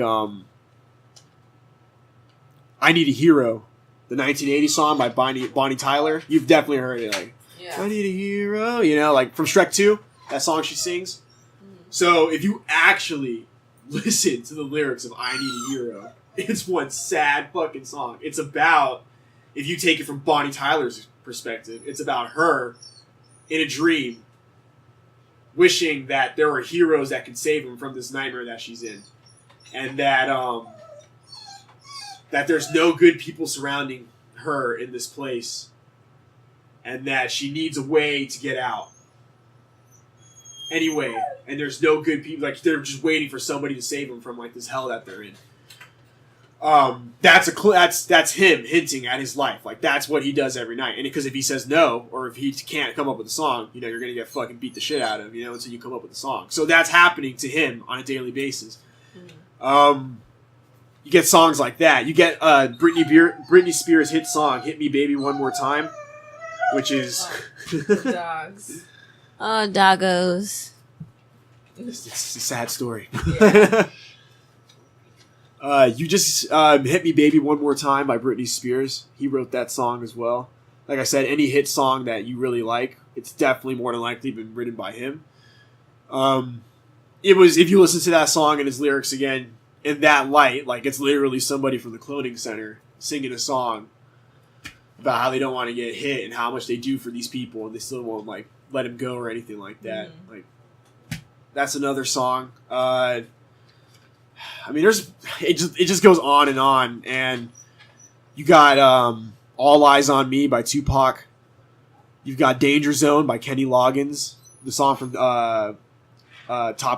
I Need a Hero, the 1980 song by Bonnie Tyler. You've definitely heard it. Like, yeah. I need a hero, like from Shrek 2, that song she sings. Mm. So if you actually listen to the lyrics of I Need a Hero, it's one sad fucking song. It's about, if you take it from Bonnie Tyler's perspective, it's about her in a dream wishing that there were heroes that could save him from this nightmare that she's in. And that there's no good people surrounding her in this place. And that she needs a way to get out. Anyway, and there's no good people, like they're just waiting for somebody to save them from like this hell that they're in. That's him hinting at his life. Like, that's what he does every night. And because if he says no, or if he can't come up with a song, you're gonna get fucking beat the shit out of, until you come up with a song. So that's happening to him on a daily basis. You get songs like that. You get Britney Spears' hit song "Hit Me Baby One More Time," which is dogs. Oh, doggos. It's a sad story. Yeah. You just Hit Me Baby One More Time by Britney Spears. He wrote that song as well. Like I said, any hit song that you really like, it's definitely more than likely been written by him. If you listen to that song and his lyrics again in that light, like it's literally somebody from the Cloning Center singing a song about how they don't want to get hit and how much they do for these people, and they still won't like let him go or anything like that. Mm-hmm. Like, that's another song. I mean, it just goes on, and you got All Eyes on Me by Tupac. You've got Danger Zone by Kenny Loggins, the song from Top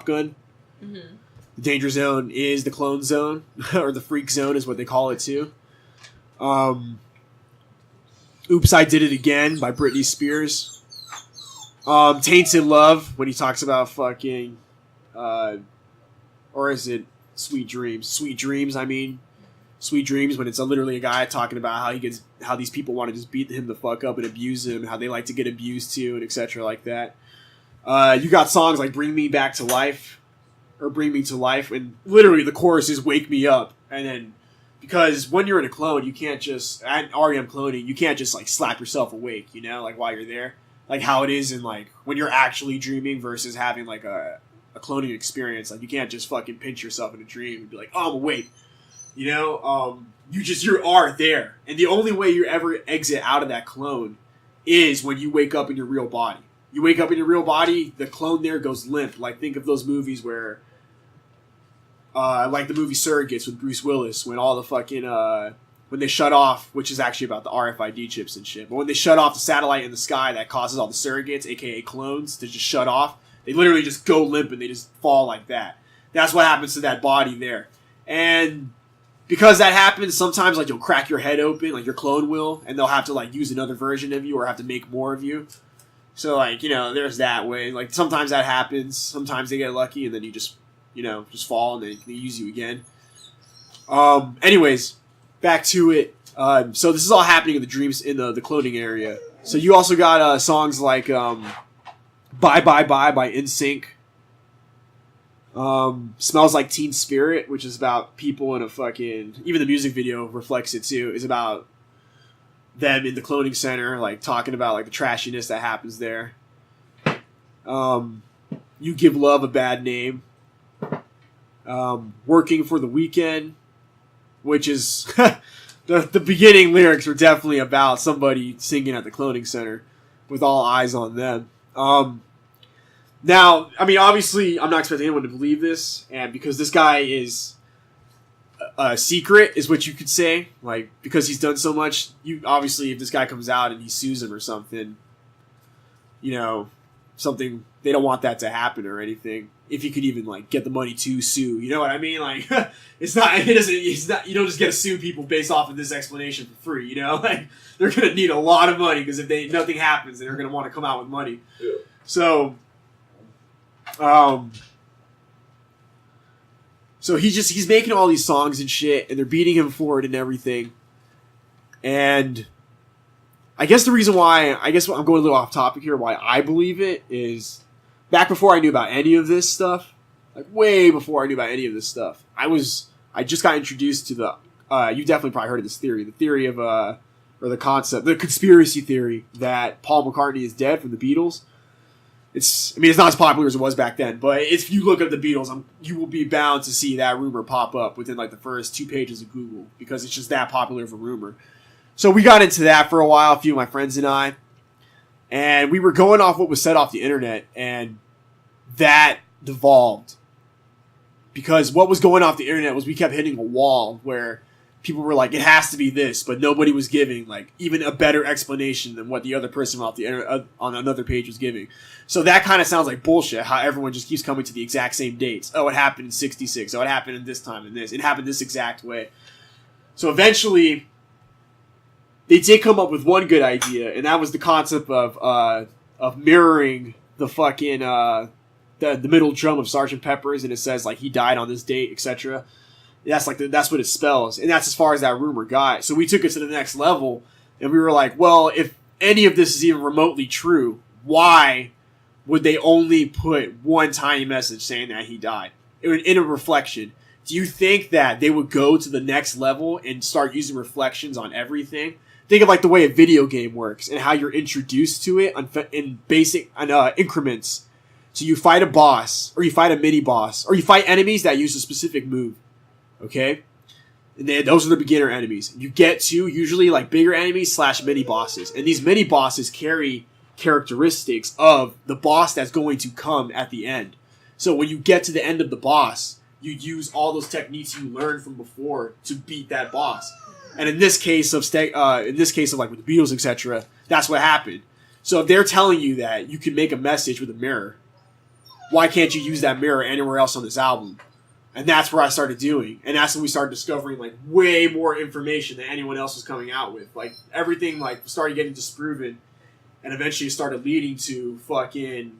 Gun. Mm-hmm. The Danger Zone is the clone zone, or the freak zone is what they call it too. Oops, I Did It Again by Britney Spears. Tainted Love, when he talks about fucking, or is it Sweet Dreams? Sweet Dreams, Sweet Dreams, when it's literally a guy talking about how these people want to just beat him the fuck up and abuse him, how they like to get abused too, and etc. like that. You got songs like Bring Me Back to Life, or Bring Me to Life, and literally the chorus is Wake Me Up, and then, because when you're in a clone, you can't just, at REM cloning, you can't just like slap yourself awake, like while you're there. like how it is in like when you're actually dreaming versus having like a cloning experience. Like you can't just fucking pinch yourself in a dream and be like, oh, I'm awake. You know, you are there. And the only way you ever exit out of that clone is when you wake up in your real body. You wake up in your real body, the clone there goes limp. Like, think of those movies where, like the movie Surrogates with Bruce Willis, when all the fucking, when they shut off, which is actually about the RFID chips and shit, but when they shut off the satellite in the sky that causes all the surrogates, aka clones, to just shut off, they literally just go limp and they just fall like that. That's what happens to that body there. And because that happens, sometimes like you'll crack your head open, like your clone will, and they'll have to like use another version of you or have to make more of you. So like, you know, there's that way. Like sometimes that happens. Sometimes they get lucky and then you just, you know, just fall and they use you again. Anyways, back to it. So this is all happening in the dreams in the cloning area. So you also got songs like Bye Bye Bye by NSYNC. Smells Like Teen Spirit, which is about people in a fucking, even the music video reflects it too, is about them in the cloning center, like talking about like the trashiness that happens there. You Give Love a Bad Name. Working for the Weekend, which is the beginning lyrics were definitely about somebody singing at the cloning center with all eyes on them. Now, I mean, obviously, I'm not expecting anyone to believe this, and because this guy is a secret, is what you could say, like, because he's done so much, you obviously, if this guy comes out and he sues him or something, you know, something, they don't want that to happen or anything, if he could even, like, get the money to sue, you know what I mean? Like, it's not, you don't just get to sue people based off of this explanation for free, you know? Like, they're gonna need a lot of money, because if nothing happens, they're gonna want to come out with money. Yeah. So he's making all these songs and shit, and they're beating him for it and everything. And I guess the reason why, I'm going a little off topic here, why I believe it is, back before I knew about any of this stuff, like way before I knew about any of this stuff, I just got introduced to the, you definitely probably heard of this theory, the theory of, or the concept, the conspiracy theory that Paul McCartney is dead from the Beatles. It's not as popular as it was back then, but if you look up the Beatles, you will be bound to see that rumor pop up within like the first 2 pages of Google, because it's just that popular of a rumor. So we got into that for a while, a few of my friends and I, and we were going off what was said off the internet, and that devolved. Because what was going off the internet was we kept hitting a wall where people were like, it has to be this, but nobody was giving like even a better explanation than what the other person off the internet on another page was giving. So that kind of sounds like bullshit, how everyone just keeps coming to the exact same dates. Oh, it happened in 66. Oh, it happened in this time and this. It happened this exact way. So eventually, they did come up with one good idea, and that was the concept of mirroring the fucking the middle drum of Sgt. Pepper's, and it says like he died on this date, etc. That's like that's what it spells, and that's as far as that rumor got. So we took it to the next level, and we were like, well, if any of this is even remotely true, why would they only put one tiny message saying that he died in a reflection? Do you think that they would go to the next level and start using reflections on everything? Think of like the way a video game works and how you're introduced to it in basic increments. So you fight a boss, or you fight a mini boss, or you fight enemies that use a specific move. Okay? And those are the beginner enemies. You get to usually like bigger enemies / mini bosses. And these mini bosses carry characteristics of the boss that's going to come at the end. So when you get to the end of the boss, you use all those techniques you learned from before to beat that boss. And in this case of like with the Beatles, etc., that's what happened. So if they're telling you that you can make a message with a mirror, why can't you use that mirror anywhere else on this album? And that's where I started doing. And that's when we started discovering like way more information than anyone else was coming out with. Like everything like started getting disproven, and eventually it started leading to fucking,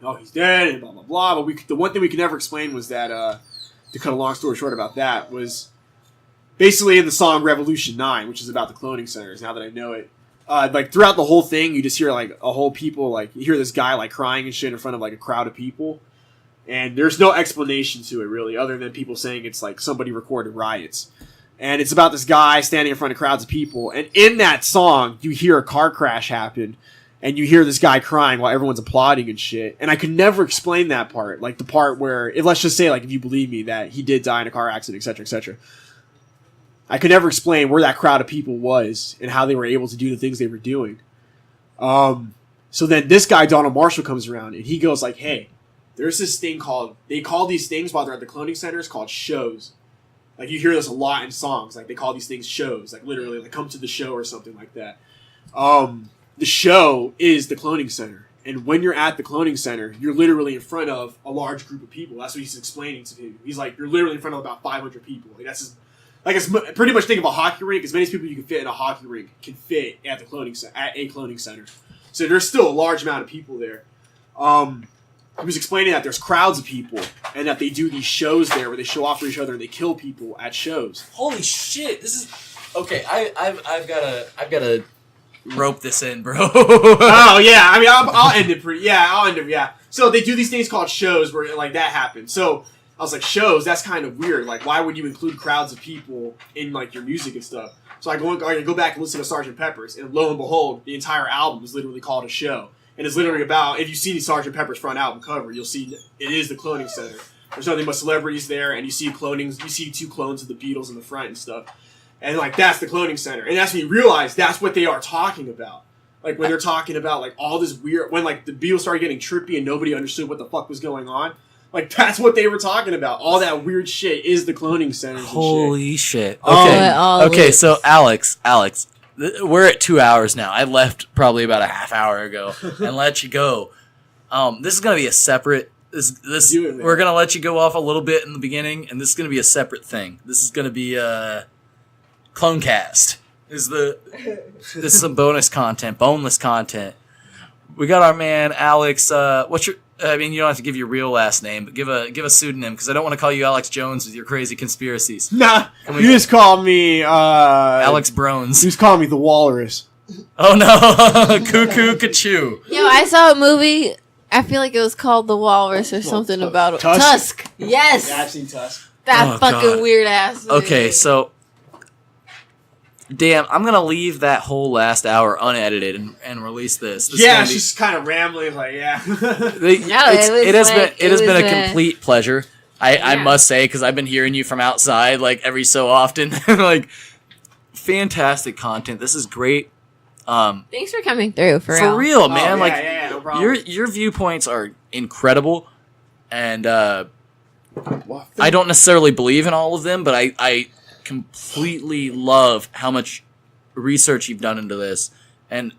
oh, he's dead and blah blah blah. But the one thing we could never explain was that to cut a long story short about that was basically in the song Revolution 9, which is about the cloning centers. Now that I know it, like throughout the whole thing, you just hear like a whole people, like you hear this guy like crying and shit in front of like a crowd of people. And there's no explanation to it, really, other than people saying it's like somebody recorded riots. And it's about this guy standing in front of crowds of people. And in that song, you hear a car crash happen. and you hear this guy crying while everyone's applauding and shit. And I could never explain that part, like the part where, let's just say, like, if you believe me that he did die in a car accident, etc., etc. I could never explain where that crowd of people was and how they were able to do the things they were doing. So then this guy, Donald Marshall, comes around and he goes like, hey, there's this thing they call these things while they're at the cloning centers called shows. Like, you hear this a lot in songs. Like, they call these things shows. Like, literally, like, come to the show or something like that. The show is the cloning center. And when you're at the cloning center, you're literally in front of a large group of people. That's what he's explaining to him. He's like, you're literally in front of about 500 people. Like, it's pretty much think of a hockey rink. As many people you can fit in a hockey rink can fit at a cloning center. So there's still a large amount of people there. He was explaining that there's crowds of people and that they do these shows there where they show off for each other and they kill people at shows. Holy shit! This is okay. I've gotta rope this in, bro. Oh yeah, I mean I'll end it pretty. Yeah, I'll end it. Yeah. So they do these things called shows where like that happens. So I was like, shows? That's kind of weird. Like, why would you include crowds of people in like your music and stuff? So I go back and listen to Sgt. Pepper's, and lo and behold, the entire album is literally called a show. And it's literally about, if you see the Sgt. Pepper's front album cover, you'll see it is the cloning center. There's nothing but celebrities there, and you see two clones of the Beatles in the front and stuff. And like, that's the cloning center. And that's when you realize that's what they are talking about. Like, when they're talking about like all this weird, when like the Beatles started getting trippy and nobody understood what the fuck was going on. Like, that's what they were talking about. All that weird shit is the cloning center. Holy shit. Okay, so Alex, we're at 2 hours now. I left probably about a half hour ago and let you go. This is going to be a separate... we're going to let you go off a little bit in the beginning, and this is going to be a separate thing. This is going to be CloneCast. This is some bonus content, boneless content. We got our man, Alex. What's your... I mean, you don't have to give your real last name, but give a pseudonym, because I don't want to call you Alex Jones with your crazy conspiracies. Nah, you just call me... Alex Brones. You just call me the Walrus. Oh, no. Cuckoo Cachoo. Yo, I saw a movie, I feel like it was called The Walrus or something about... Tusk. Yes. Yeah, I've seen Tusk. That fucking weird-ass movie. Okay, so... Damn, I'm gonna leave that whole last hour unedited and release this. Yeah, she's kind of rambling, like it has been a complete pleasure. I must say, because I've been hearing you from outside like every so often. Like, fantastic content. This is great. Thanks for coming through. For real, man. No problem. Your viewpoints are incredible, and I don't necessarily believe in all of them, but I completely love how much research you've done into this and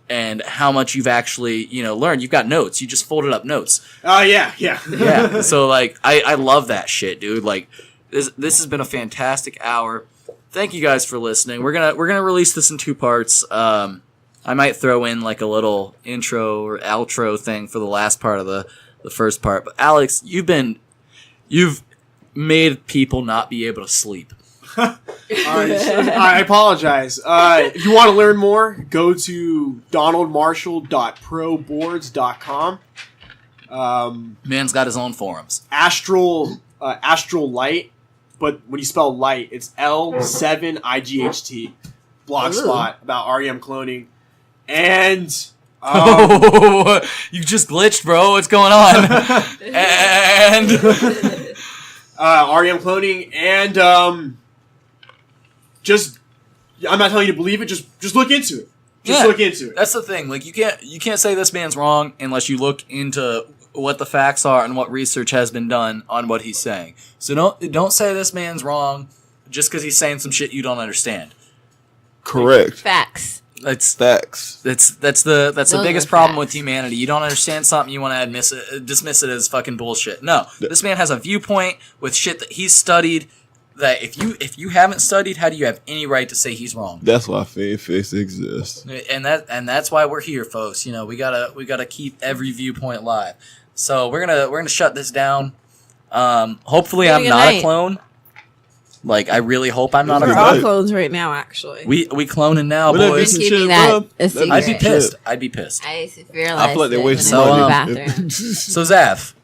how much you've actually, learned. You've got notes. You just folded up notes. Oh, yeah. Yeah. So, like, I love that shit, dude. Like, this has been a fantastic hour. Thank you guys for listening. We're gonna release this in 2 parts. I might throw in, like, a little intro or outro thing for the last part of the first part. But, Alex, you've made people not be able to sleep. I apologize. If you want to learn more, go to donaldmarshall.proboards.com. Man's got his own forums. Astral Light, but when you spell light, it's L7IGHT. Blogspot about REM cloning. And you just glitched, bro. What's going on? And REM cloning and I'm not telling you to believe it. Just look into it. Look into it. That's the thing. Like, you can't say this man's wrong unless you look into what the facts are and what research has been done on what he's saying. So don't say this man's wrong just because he's saying some shit you don't understand. Correct. Facts. That's facts. That's the biggest problem with humanity. You don't understand something, you want to dismiss it as fucking bullshit. No, this man has a viewpoint with shit that he's studied. That if you haven't studied, how do you have any right to say he's wrong? That's why FiendCast exists, and that's why we're here, folks. We gotta keep every viewpoint live. So we're gonna shut this down. Hopefully, I'm not a clone. Like, I really hope I'm not a clone. We're all clones right now, actually. We cloning now, boys. Keeping that a secret. I'd be pissed. I realized I feel like they're wasting So, the money. bathroom. So Zav,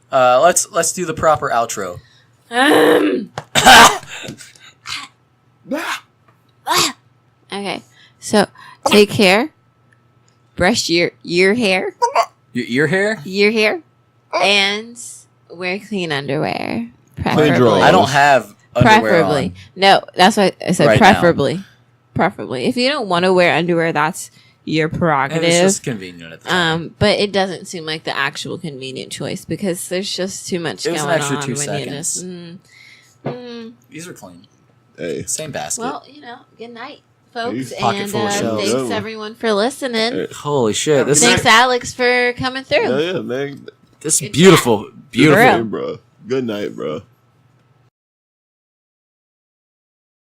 let's do the proper outro. Okay, so take care. brush your hair, Your ear hair? and wear clean underwear. Preferably. drawers. I don't have underwear Preferably. on. No, that's what I said. Right Preferably. Preferably. If you don't want to wear underwear, that's your And prerogative. it's just convenient at the time. But it doesn't seem like the actual convenient choice because there's just too much It was going an extra on 2 when seconds. you just. These are clean. Hey. Same basket. Well, good night, folks, Pocket and full of shells. thanks Yeah, man. everyone for listening. Hey. Holy shit. This Thanks, is Alex, for coming through. Yeah, man. this beautiful, beautiful. For real. Hey, bro. Good night, bro.